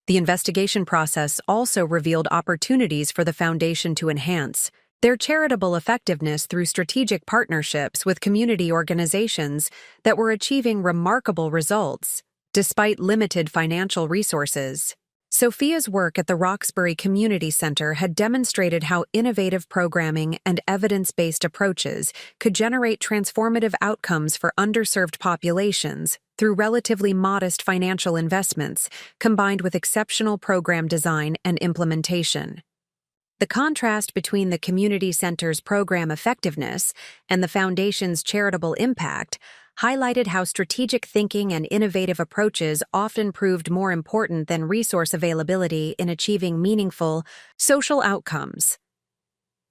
The investigation process also revealed opportunities for the Foundation to enhance their charitable effectiveness through strategic partnerships with community organizations that were achieving remarkable results. Despite limited financial resources, Sophia's work at the Roxbury Community Center had demonstrated how innovative programming and evidence-based approaches could generate transformative outcomes for underserved populations through relatively modest financial investments combined with exceptional program design and implementation. The contrast between the community center's program effectiveness and the Foundation's charitable impact highlighted how strategic thinking and innovative approaches often proved more important than resource availability in achieving meaningful social outcomes.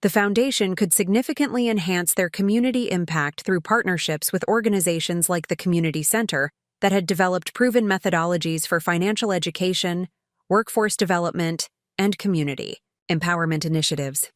The Foundation could significantly enhance their community impact through partnerships with organizations like the Community Center that had developed proven methodologies for financial education, workforce development, and community empowerment initiatives.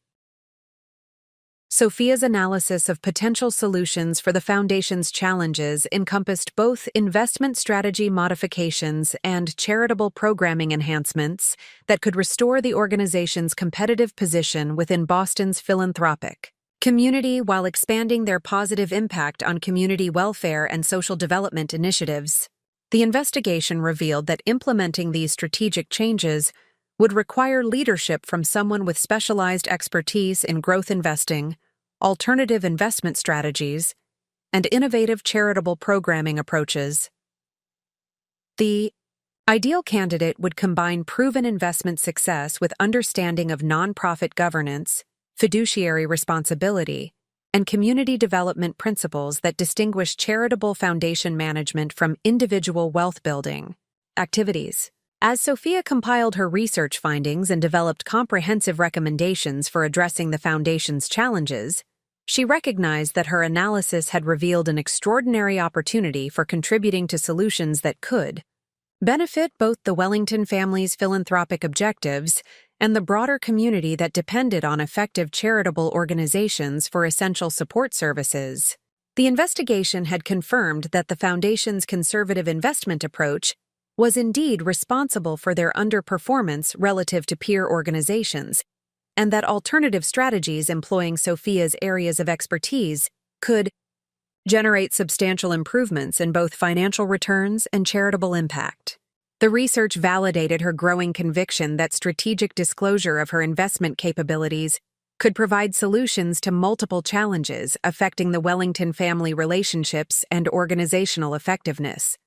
Sophia's analysis of potential solutions for the Foundation's challenges encompassed both investment strategy modifications and charitable programming enhancements that could restore the organization's competitive position within Boston's philanthropic community while expanding their positive impact on community welfare and social development initiatives. The investigation revealed that implementing these strategic changes would require leadership from someone with specialized expertise in growth investing, alternative investment strategies, and innovative charitable programming approaches. The ideal candidate would combine proven investment success with understanding of nonprofit governance, fiduciary responsibility, and community development principles that distinguish charitable foundation management from individual wealth-building activities. As Sophia compiled her research findings and developed comprehensive recommendations for addressing the Foundation's challenges, she recognized that her analysis had revealed an extraordinary opportunity for contributing to solutions that could benefit both the Wellington family's philanthropic objectives and the broader community that depended on effective charitable organizations for essential support services. The investigation had confirmed that the Foundation's conservative investment approach was indeed responsible for their underperformance relative to peer organizations, and that alternative strategies employing Sophia's areas of expertise could generate substantial improvements in both financial returns and charitable impact. The research validated her growing conviction that strategic disclosure of her investment capabilities could provide solutions to multiple challenges affecting the Wellington family relationships and organizational effectiveness.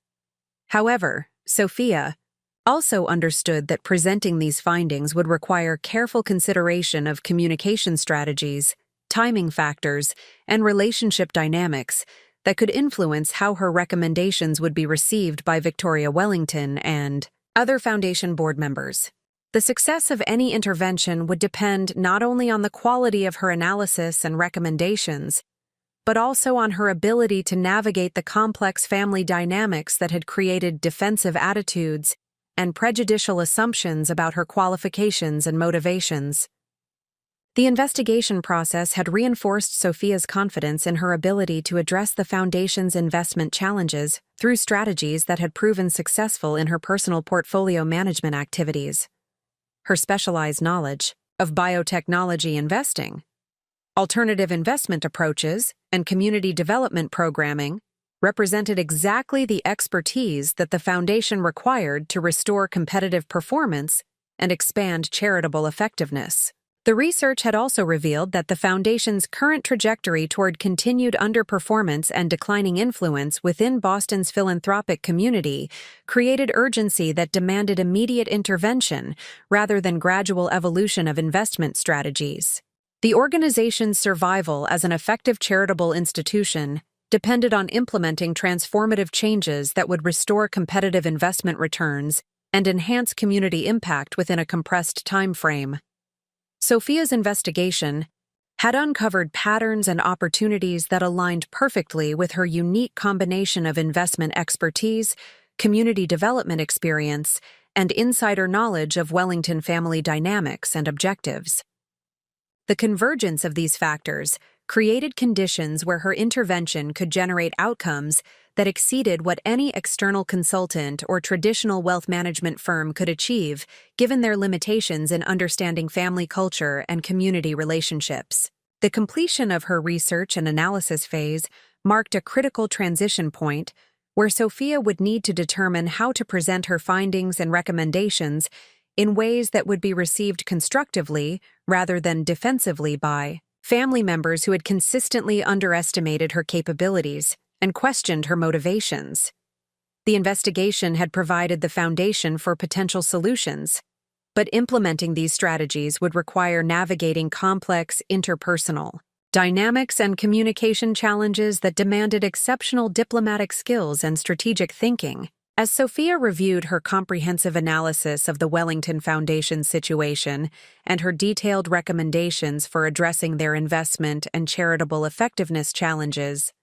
However, Sophia also understood that presenting these findings would require careful consideration of communication strategies, timing factors, and relationship dynamics that could influence how her recommendations would be received by Victoria Wellington and other Foundation board members. The success of any intervention would depend not only on the quality of her analysis and recommendations, but also on her ability to navigate the complex family dynamics that had created defensive attitudes and prejudicial assumptions about her qualifications and motivations. The investigation process had reinforced Sophia's confidence in her ability to address the Foundation's investment challenges through strategies that had proven successful in her personal portfolio management activities. Her specialized knowledge of biotechnology investing, alternative investment approaches, and community development programming represented exactly the expertise that the Foundation required to restore competitive performance and expand charitable effectiveness. The research had also revealed that the foundation's current trajectory toward continued underperformance and declining influence within Boston's philanthropic community created urgency that demanded immediate intervention rather than gradual evolution of investment strategies. The organization's survival as an effective charitable institution depended on implementing transformative changes that would restore competitive investment returns and enhance community impact within a compressed time frame. Sophia's investigation had uncovered patterns and opportunities that aligned perfectly with her unique combination of investment expertise, community development experience, and insider knowledge of Wellington family dynamics and objectives. The convergence of these factors created conditions where her intervention could generate outcomes that exceeded what any external consultant or traditional wealth management firm could achieve, given their limitations in understanding family culture and community relationships. The completion of her research and analysis phase marked a critical transition point where Sophia would need to determine how to present her findings and recommendations in ways that would be received constructively rather than defensively by family members who had consistently underestimated her capabilities and questioned her motivations. The investigation had provided the foundation for potential solutions, but implementing these strategies would require navigating complex interpersonal dynamics and communication challenges that demanded exceptional diplomatic skills and strategic thinking. As Sophia reviewed her comprehensive analysis of the Wellington Foundation's situation and her detailed recommendations for addressing their investment and charitable effectiveness challenges,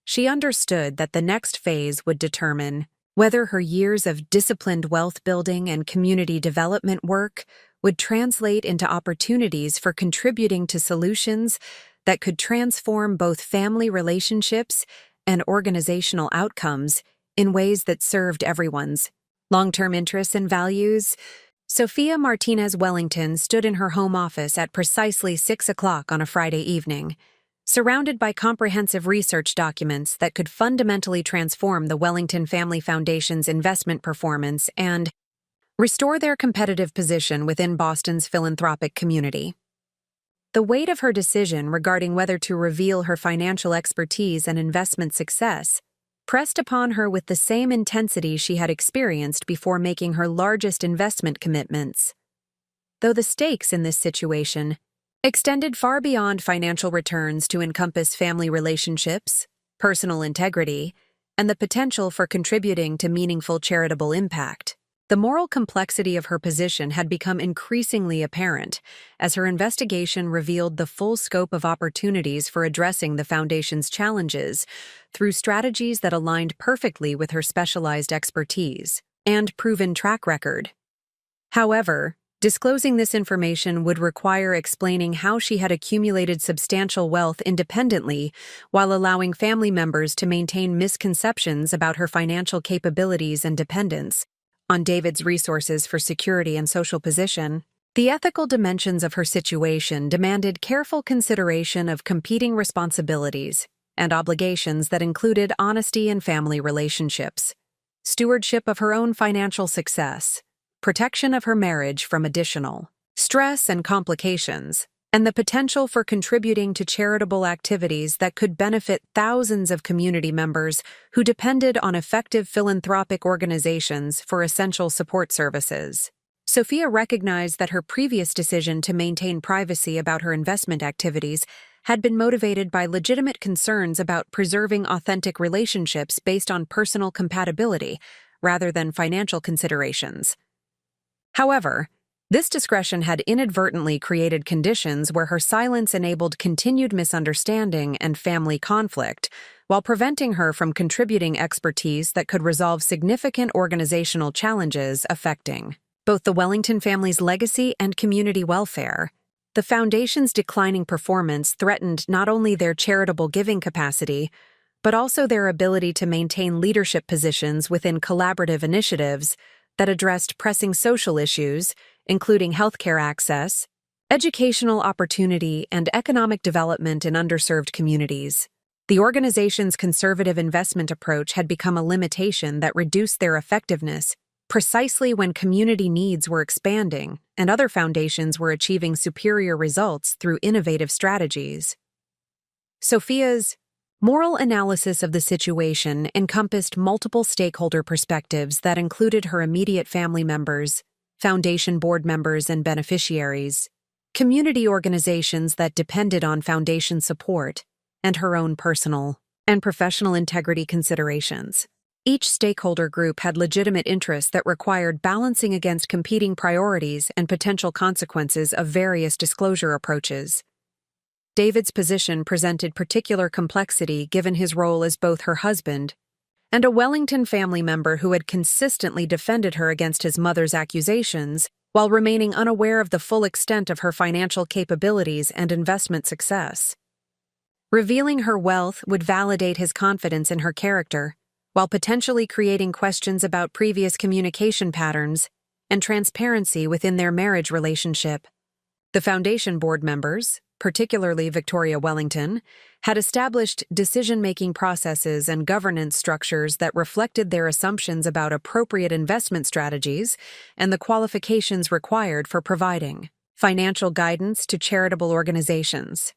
she understood that the next phase would determine whether her years of disciplined wealth building and community development work would translate into opportunities for contributing to solutions that could transform both family relationships and organizational outcomes in ways that served everyone's long-term interests and values. Sophia Martinez Wellington stood in her home office at precisely 6 o'clock on a Friday evening, surrounded by comprehensive research documents that could fundamentally transform the Wellington Family Foundation's investment performance and restore their competitive position within Boston's philanthropic community. The weight of her decision regarding whether to reveal her financial expertise and investment success pressed upon her with the same intensity she had experienced before making her largest investment commitments. Though the stakes in this situation extended far beyond financial returns to encompass family relationships, personal integrity, and the potential for contributing to meaningful charitable impact, the moral complexity of her position had become increasingly apparent as her investigation revealed the full scope of opportunities for addressing the Foundation's challenges through strategies that aligned perfectly with her specialized expertise and proven track record. However, disclosing this information would require explaining how she had accumulated substantial wealth independently while allowing family members to maintain misconceptions about her financial capabilities and dependence on David's resources for security and social position. The ethical dimensions of her situation demanded careful consideration of competing responsibilities and obligations that included honesty in family relationships, stewardship of her own financial success, protection of her marriage from additional stress and complications, and the potential for contributing to charitable activities that could benefit thousands of community members who depended on effective philanthropic organizations for essential support services. Sophia recognized that her previous decision to maintain privacy about her investment activities had been motivated by legitimate concerns about preserving authentic relationships based on personal compatibility rather than financial considerations. However, this discretion had inadvertently created conditions where her silence enabled continued misunderstanding and family conflict, while preventing her from contributing expertise that could resolve significant organizational challenges affecting both the Wellington family's legacy and community welfare. The Foundation's declining performance threatened not only their charitable giving capacity, but also their ability to maintain leadership positions within collaborative initiatives that addressed pressing social issues, including healthcare access, educational opportunity, and economic development in underserved communities. The organization's conservative investment approach had become a limitation that reduced their effectiveness, precisely when community needs were expanding and other foundations were achieving superior results through innovative strategies. Sophia's moral analysis of the situation encompassed multiple stakeholder perspectives that included her immediate family members, foundation board members and beneficiaries, community organizations that depended on foundation support, and her own personal and professional integrity considerations. Each stakeholder group had legitimate interests that required balancing against competing priorities and potential consequences of various disclosure approaches. David's position presented particular complexity given his role as both her husband and a Wellington family member who had consistently defended her against his mother's accusations while remaining unaware of the full extent of her financial capabilities and investment success. Revealing her wealth would validate his confidence in her character, while potentially creating questions about previous communication patterns and transparency within their marriage relationship. The foundation board members, particularly Victoria Wellington, had established decision-making processes and governance structures that reflected their assumptions about appropriate investment strategies and the qualifications required for providing financial guidance to charitable organizations.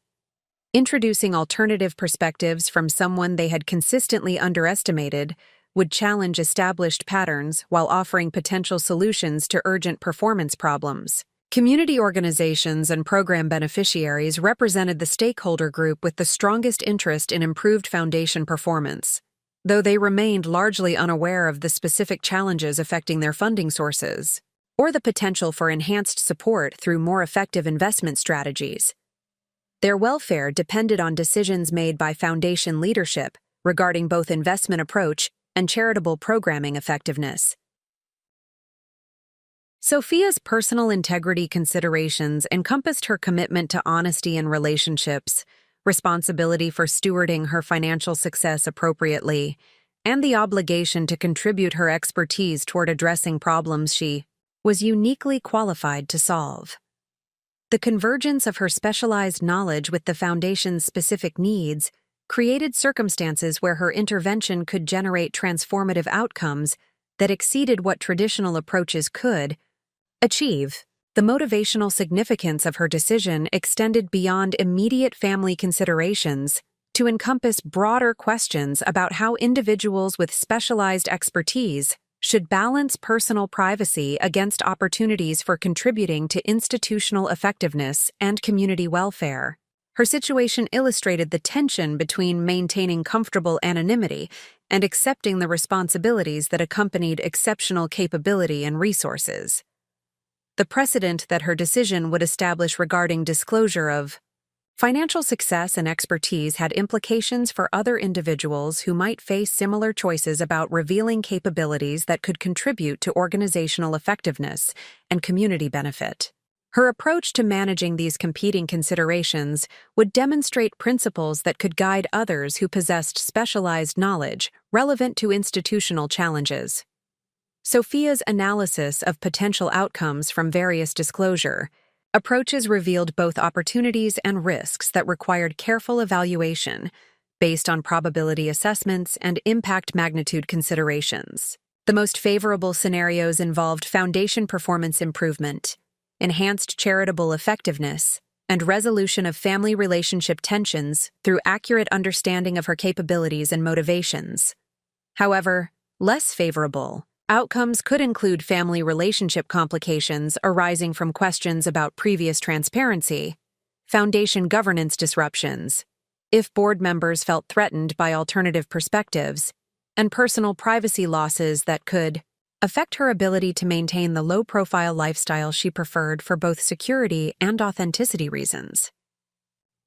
Introducing alternative perspectives from someone they had consistently underestimated would challenge established patterns while offering potential solutions to urgent performance problems. Community organizations and program beneficiaries represented the stakeholder group with the strongest interest in improved foundation performance, though they remained largely unaware of the specific challenges affecting their funding sources, or the potential for enhanced support through more effective investment strategies. Their welfare depended on decisions made by foundation leadership regarding both investment approach and charitable programming effectiveness. Sophia's personal integrity considerations encompassed her commitment to honesty in relationships, responsibility for stewarding her financial success appropriately, and the obligation to contribute her expertise toward addressing problems she was uniquely qualified to solve. The convergence of her specialized knowledge with the Foundation's specific needs created circumstances where her intervention could generate transformative outcomes that exceeded what traditional approaches could achieve. The motivational significance of her decision extended beyond immediate family considerations to encompass broader questions about how individuals with specialized expertise should balance personal privacy against opportunities for contributing to institutional effectiveness and community welfare. Her situation illustrated the tension between maintaining comfortable anonymity and accepting the responsibilities that accompanied exceptional capability and resources. The precedent that her decision would establish regarding disclosure of financial success and expertise had implications for other individuals who might face similar choices about revealing capabilities that could contribute to organizational effectiveness and community benefit. Her approach to managing these competing considerations would demonstrate principles that could guide others who possessed specialized knowledge relevant to institutional challenges. Sophia's analysis of potential outcomes from various disclosure approaches revealed both opportunities and risks that required careful evaluation based on probability assessments and impact magnitude considerations. The most favorable scenarios involved foundation performance improvement, enhanced charitable effectiveness, and resolution of family relationship tensions through accurate understanding of her capabilities and motivations. However, less favorable outcomes could include family relationship complications arising from questions about previous transparency, foundation governance disruptions, if board members felt threatened by alternative perspectives, and personal privacy losses that could affect her ability to maintain the low-profile lifestyle she preferred for both security and authenticity reasons.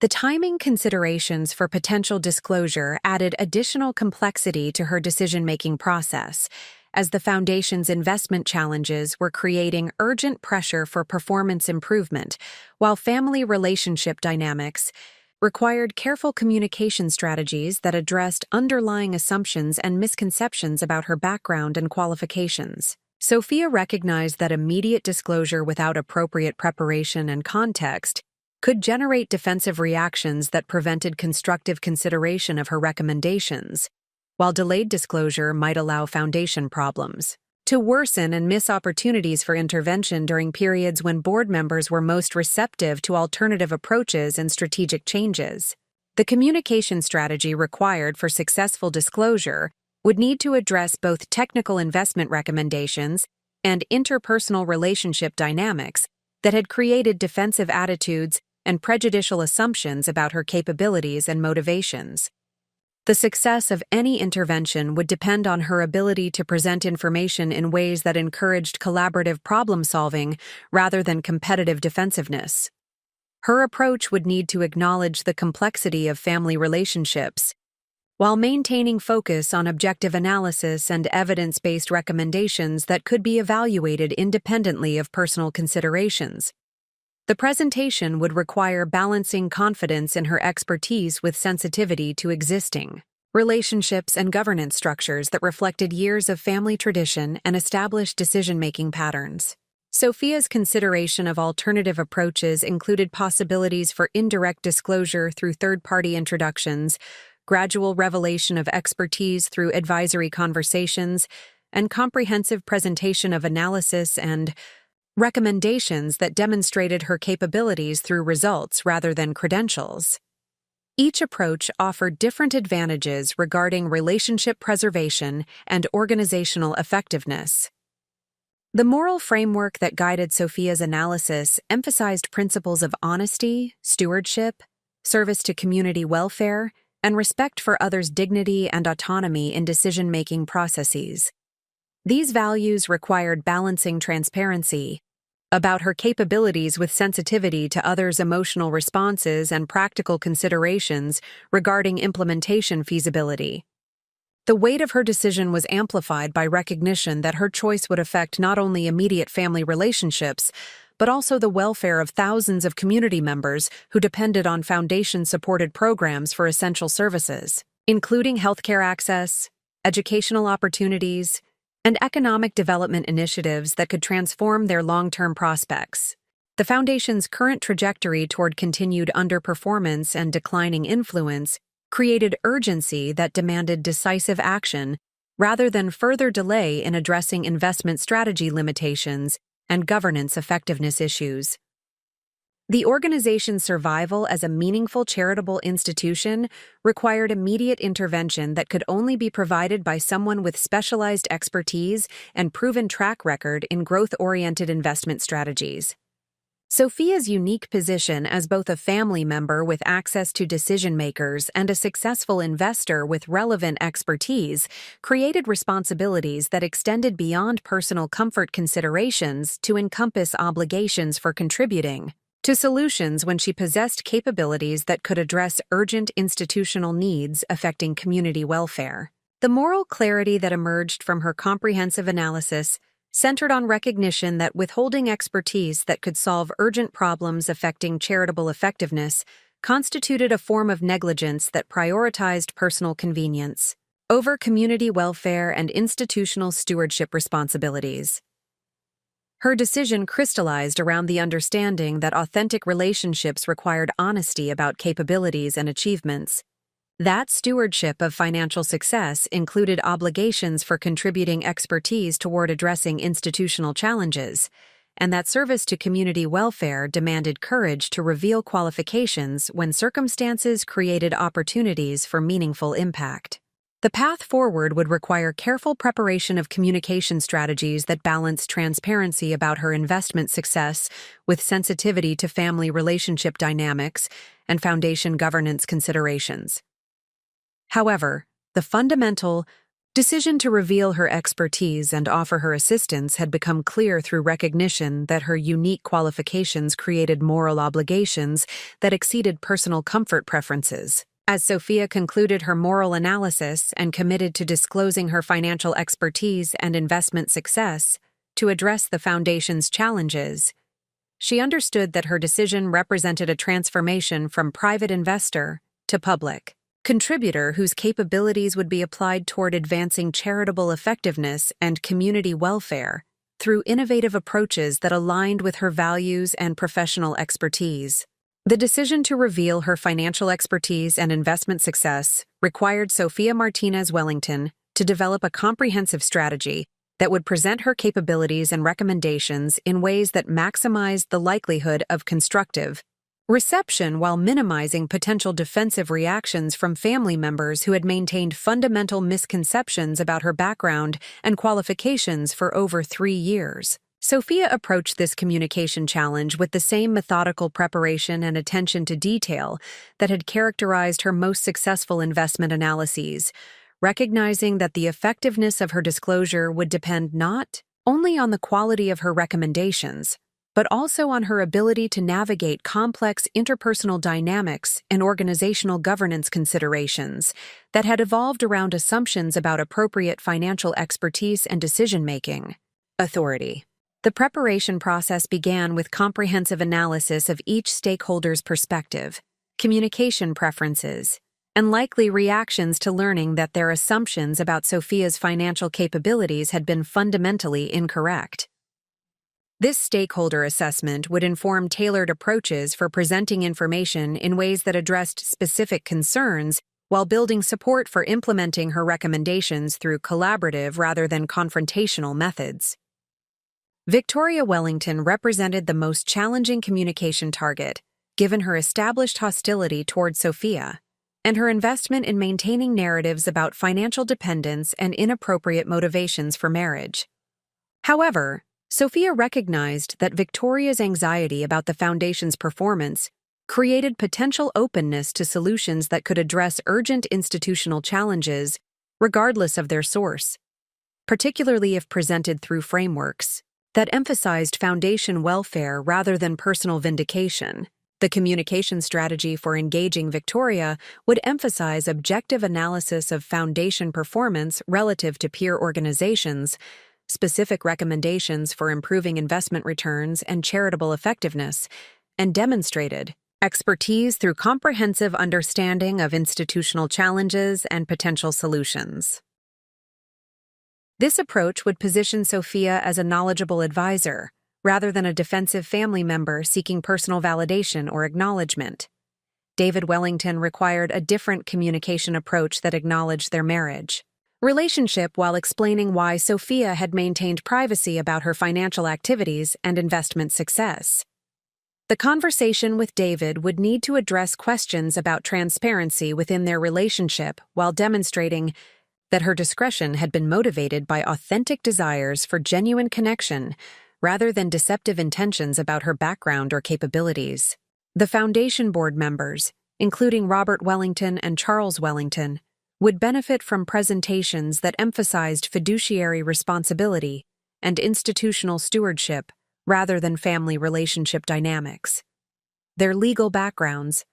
The timing considerations for potential disclosure added additional complexity to her decision-making process, as the Foundation's investment challenges were creating urgent pressure for performance improvement, while family relationship dynamics required careful communication strategies that addressed underlying assumptions and misconceptions about her background and qualifications. Sophia recognized that immediate disclosure without appropriate preparation and context could generate defensive reactions that prevented constructive consideration of her recommendations, while delayed disclosure might allow foundation problems to worsen and miss opportunities for intervention during periods when board members were most receptive to alternative approaches and strategic changes. The communication strategy required for successful disclosure would need to address both technical investment recommendations and interpersonal relationship dynamics that had created defensive attitudes and prejudicial assumptions about her capabilities and motivations. The success of any intervention would depend on her ability to present information in ways that encouraged collaborative problem-solving rather than competitive defensiveness. Her approach would need to acknowledge the complexity of family relationships, while maintaining focus on objective analysis and evidence-based recommendations that could be evaluated independently of personal considerations. The presentation would require balancing confidence in her expertise with sensitivity to existing relationships and governance structures that reflected years of family tradition and established decision-making patterns. Sophia's consideration of alternative approaches included possibilities for indirect disclosure through third-party introductions, gradual revelation of expertise through advisory conversations, and comprehensive presentation of analysis and recommendations that demonstrated her capabilities through results rather than credentials. Each approach offered different advantages regarding relationship preservation and organizational effectiveness. The moral framework that guided Sophia's analysis emphasized principles of honesty, stewardship, service to community welfare, and respect for others' dignity and autonomy in decision-making processes. These values required balancing transparency about her capabilities with sensitivity to others' emotional responses and practical considerations regarding implementation feasibility. The weight of her decision was amplified by recognition that her choice would affect not only immediate family relationships, but also the welfare of thousands of community members who depended on foundation-supported programs for essential services, including healthcare access, educational opportunities, and economic development initiatives that could transform their long-term prospects. The Foundation's current trajectory toward continued underperformance and declining influence created urgency that demanded decisive action rather than further delay in addressing investment strategy limitations and governance effectiveness issues. The organization's survival as a meaningful charitable institution required immediate intervention that could only be provided by someone with specialized expertise and proven track record in growth-oriented investment strategies. Sophia's unique position as both a family member with access to decision-makers and a successful investor with relevant expertise created responsibilities that extended beyond personal comfort considerations to encompass obligations for contributing to solutions when she possessed capabilities that could address urgent institutional needs affecting community welfare. The moral clarity that emerged from her comprehensive analysis centered on recognition that withholding expertise that could solve urgent problems affecting charitable effectiveness constituted a form of negligence that prioritized personal convenience over community welfare and institutional stewardship responsibilities. Her decision crystallized around the understanding that authentic relationships required honesty about capabilities and achievements. That stewardship of financial success included obligations for contributing expertise toward addressing institutional challenges, and that service to community welfare demanded courage to reveal qualifications when circumstances created opportunities for meaningful impact. The path forward would require careful preparation of communication strategies that balance transparency about her investment success with sensitivity to family relationship dynamics and foundation governance considerations. However, the fundamental decision to reveal her expertise and offer her assistance had become clear through recognition that her unique qualifications created moral obligations that exceeded personal comfort preferences. As Sophia concluded her moral analysis and committed to disclosing her financial expertise and investment success to address the Foundation's challenges, she understood that her decision represented a transformation from private investor to public contributor whose capabilities would be applied toward advancing charitable effectiveness and community welfare through innovative approaches that aligned with her values and professional expertise. The decision to reveal her financial expertise and investment success required Sophia Martinez Wellington to develop a comprehensive strategy that would present her capabilities and recommendations in ways that maximized the likelihood of constructive reception while minimizing potential defensive reactions from family members who had maintained fundamental misconceptions about her background and qualifications for over 3 years. Sophia approached this communication challenge with the same methodical preparation and attention to detail that had characterized her most successful investment analyses, recognizing that the effectiveness of her disclosure would depend not only on the quality of her recommendations, but also on her ability to navigate complex interpersonal dynamics and organizational governance considerations that had evolved around assumptions about appropriate financial expertise and decision-making. Authority. The preparation process began with comprehensive analysis of each stakeholder's perspective, communication preferences, and likely reactions to learning that their assumptions about Sophia's financial capabilities had been fundamentally incorrect. This stakeholder assessment would inform tailored approaches for presenting information in ways that addressed specific concerns while building support for implementing her recommendations through collaborative rather than confrontational methods. Victoria Wellington represented the most challenging communication target, given her established hostility toward Sophia and her investment in maintaining narratives about financial dependence and inappropriate motivations for marriage. However, Sophia recognized that Victoria's anxiety about the foundation's performance created potential openness to solutions that could address urgent institutional challenges, regardless of their source, particularly if presented through frameworks that emphasized foundation welfare rather than personal vindication. The communication strategy for engaging Victoria would emphasize objective analysis of foundation performance relative to peer organizations, specific recommendations for improving investment returns and charitable effectiveness, and demonstrated expertise through comprehensive understanding of institutional challenges and potential solutions. This approach would position Sophia as a knowledgeable advisor, rather than a defensive family member seeking personal validation or acknowledgement. David Wellington required a different communication approach that acknowledged their marriage relationship while explaining why Sophia had maintained privacy about her financial activities and investment success. The conversation with David would need to address questions about transparency within their relationship while demonstrating that her discretion had been motivated by authentic desires for genuine connection rather than deceptive intentions about her background or capabilities. The Foundation Board members, including Robert Wellington and Charles Wellington, would benefit from presentations that emphasized fiduciary responsibility and institutional stewardship rather than family relationship dynamics. Their legal backgrounds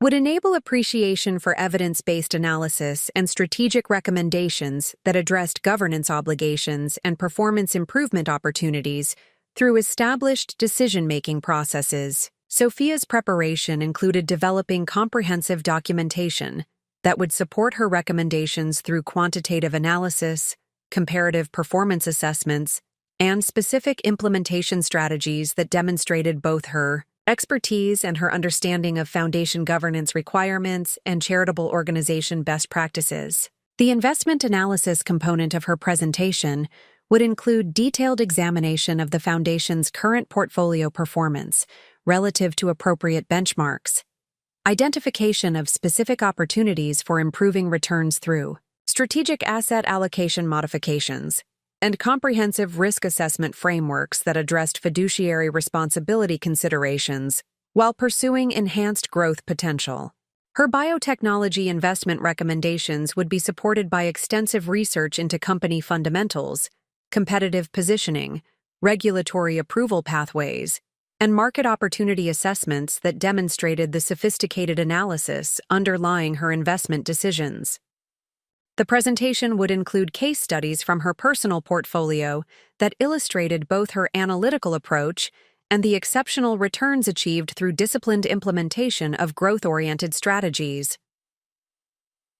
would enable appreciation for evidence-based analysis and strategic recommendations that addressed governance obligations and performance improvement opportunities through established decision-making processes. Sophia's preparation included developing comprehensive documentation that would support her recommendations through quantitative analysis, comparative performance assessments, and specific implementation strategies that demonstrated both her expertise and her understanding of foundation governance requirements and charitable organization best practices. The investment analysis component of her presentation would include detailed examination of the foundation's current portfolio performance relative to appropriate benchmarks, identification of specific opportunities for improving returns through strategic asset allocation modifications, and comprehensive risk assessment frameworks that addressed fiduciary responsibility considerations while pursuing enhanced growth potential. Her biotechnology investment recommendations would be supported by extensive research into company fundamentals, competitive positioning, regulatory approval pathways, and market opportunity assessments that demonstrated the sophisticated analysis underlying her investment decisions. The presentation would include case studies from her personal portfolio that illustrated both her analytical approach and the exceptional returns achieved through disciplined implementation of growth-oriented strategies.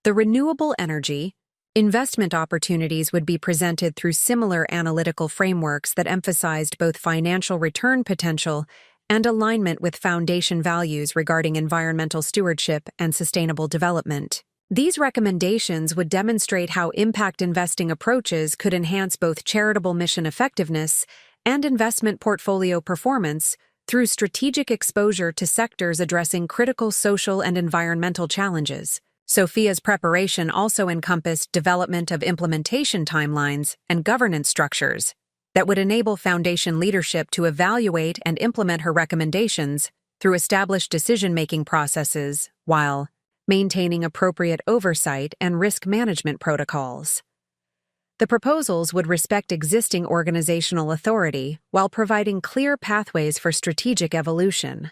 The renewable energy investment opportunities would be presented through similar analytical frameworks that emphasized both financial return potential and alignment with foundation values regarding environmental stewardship and sustainable development. These recommendations would demonstrate how impact investing approaches could enhance both charitable mission effectiveness and investment portfolio performance through strategic exposure to sectors addressing critical social and environmental challenges. Sophia's preparation also encompassed development of implementation timelines and governance structures that would enable Foundation leadership to evaluate and implement her recommendations through established decision-making processes while maintaining appropriate oversight and risk management protocols. The proposals would respect existing organizational authority while providing clear pathways for strategic evolution.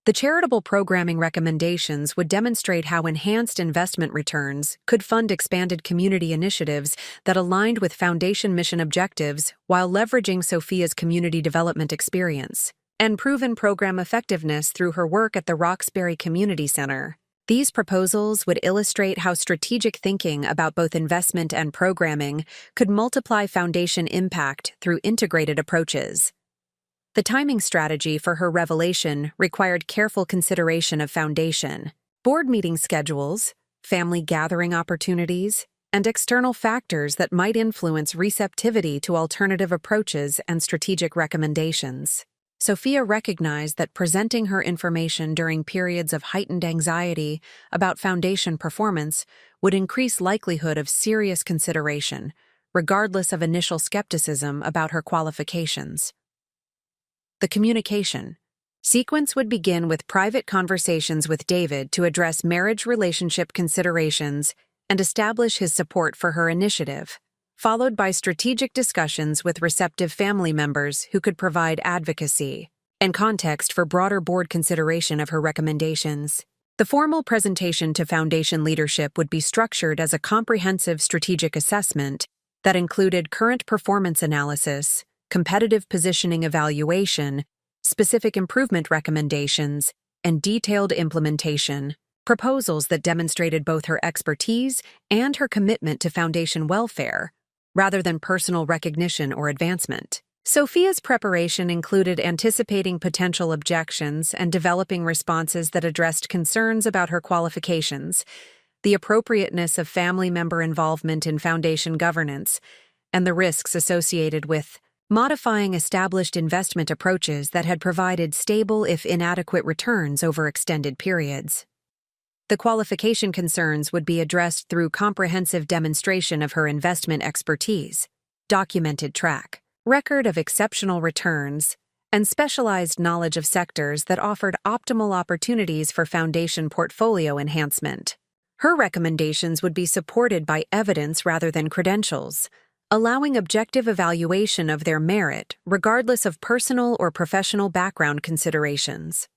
The charitable programming recommendations would demonstrate how enhanced investment returns could fund expanded community initiatives that aligned with Foundation mission objectives while leveraging Sophia's community development experience and proven program effectiveness through her work at the Roxbury Community Center. These proposals would illustrate how strategic thinking about both investment and programming could multiply Foundation impact through integrated approaches. The timing strategy for her revelation required careful consideration of Foundation, board meeting schedules, family gathering opportunities, and external factors that might influence receptivity to alternative approaches and strategic recommendations. Sophia recognized that presenting her information during periods of heightened anxiety about Foundation performance would increase likelihood of serious consideration, regardless of initial skepticism about her qualifications. The communication sequence would begin with private conversations with David to address marriage relationship considerations and establish his support for her initiative, followed by strategic discussions with receptive family members who could provide advocacy and context for broader board consideration of her recommendations. The formal presentation to Foundation leadership would be structured as a comprehensive strategic assessment that included current performance analysis, competitive positioning evaluation, specific improvement recommendations, and detailed implementation. Proposals that demonstrated both her expertise and her commitment to Foundation welfare, rather than personal recognition or advancement. Sophia's preparation included anticipating potential objections and developing responses that addressed concerns about her qualifications, the appropriateness of family member involvement in Foundation governance, and the risks associated with modifying established investment approaches that had provided stable if inadequate returns over extended periods. The qualification concerns would be addressed through comprehensive demonstration of her investment expertise, documented track record of exceptional returns, and specialized knowledge of sectors that offered optimal opportunities for Foundation portfolio enhancement. Her recommendations would be supported by evidence rather than credentials, allowing objective evaluation of their merit regardless of personal or professional background considerations.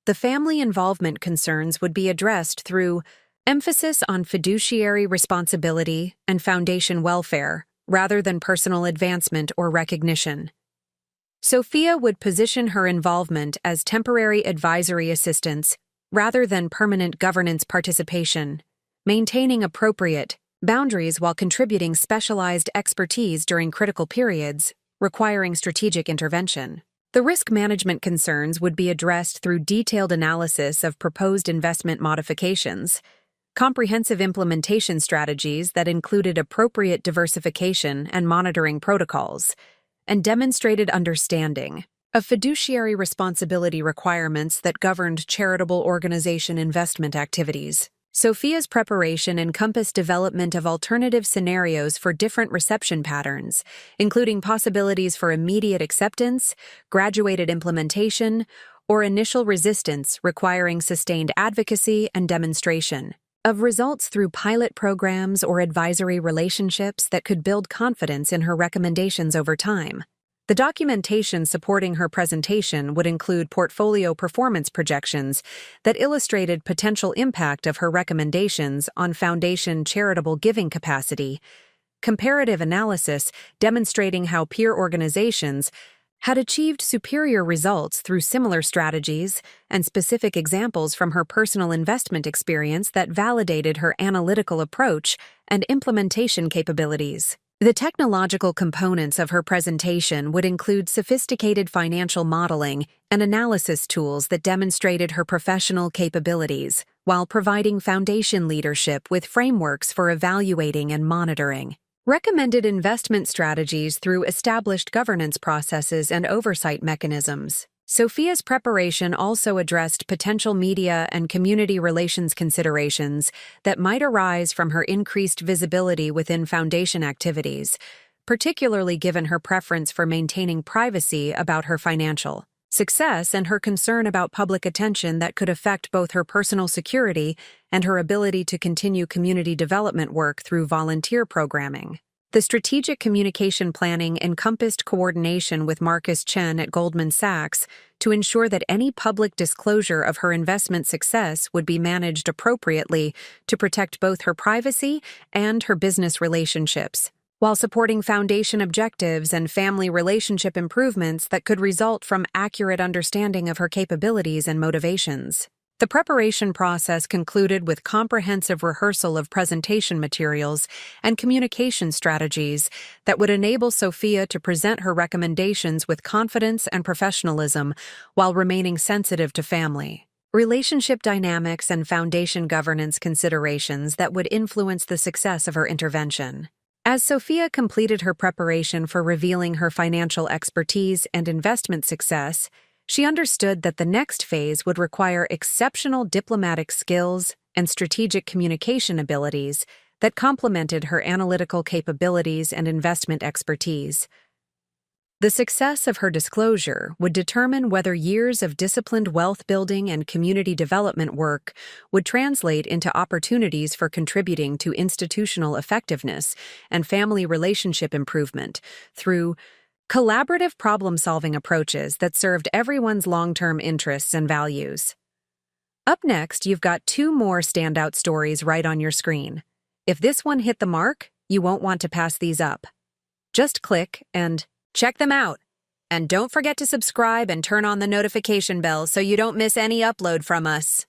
The family involvement concerns would be addressed through emphasis on fiduciary responsibility and Foundation welfare, rather than personal advancement or recognition. Sophia would position her involvement as temporary advisory assistance rather than permanent governance participation, maintaining appropriate boundaries while contributing specialized expertise during critical periods requiring strategic intervention. The risk management concerns would be addressed through detailed analysis of proposed investment modifications, comprehensive implementation strategies that included appropriate diversification and monitoring protocols, and demonstrated understanding of fiduciary responsibility requirements that governed charitable organization investment activities. Sophia's preparation encompassed development of alternative scenarios for different reception patterns, including possibilities for immediate acceptance, graduated implementation, or initial resistance requiring sustained advocacy and demonstration of results through pilot programs or advisory relationships that could build confidence in her recommendations over time. The documentation supporting her presentation would include portfolio performance projections that illustrated potential impact of her recommendations on Foundation charitable giving capacity, comparative analysis demonstrating how peer organizations had achieved superior results through similar strategies, and specific examples from her personal investment experience that validated her analytical approach and implementation capabilities. The technological components of her presentation would include sophisticated financial modeling and analysis tools that demonstrated her professional capabilities, while providing foundation leadership with frameworks for evaluating and monitoring. Recommended investment strategies through established governance processes and oversight mechanisms. Sophia's preparation also addressed potential media and community relations considerations that might arise from her increased visibility within foundation activities, particularly given her preference for maintaining privacy about her financial success and her concern about public attention that could affect both her personal security and her ability to continue community development work through volunteer programming. The strategic communication planning encompassed coordination with Marcus Chen at Goldman Sachs to ensure that any public disclosure of her investment success would be managed appropriately to protect both her privacy and her business relationships, while supporting foundation objectives and family relationship improvements that could result from accurate understanding of her capabilities and motivations. The preparation process concluded with comprehensive rehearsal of presentation materials and communication strategies that would enable Sophia to present her recommendations with confidence and professionalism while remaining sensitive to family, relationship dynamics, and foundation governance considerations that would influence the success of her intervention. As Sophia completed her preparation for revealing her financial expertise and investment success, she understood that the next phase would require exceptional diplomatic skills and strategic communication abilities that complemented her analytical capabilities and investment expertise. The success of her disclosure would determine whether years of disciplined wealth building and community development work would translate into opportunities for contributing to institutional effectiveness and family relationship improvement through collaborative problem-solving approaches that served everyone's long-term interests and values. Up next, you've got two more standout stories right on your screen. If this one hit the mark, you won't want to pass these up. Just click and check them out. And don't forget to subscribe and turn on the notification bell so you don't miss any upload from us.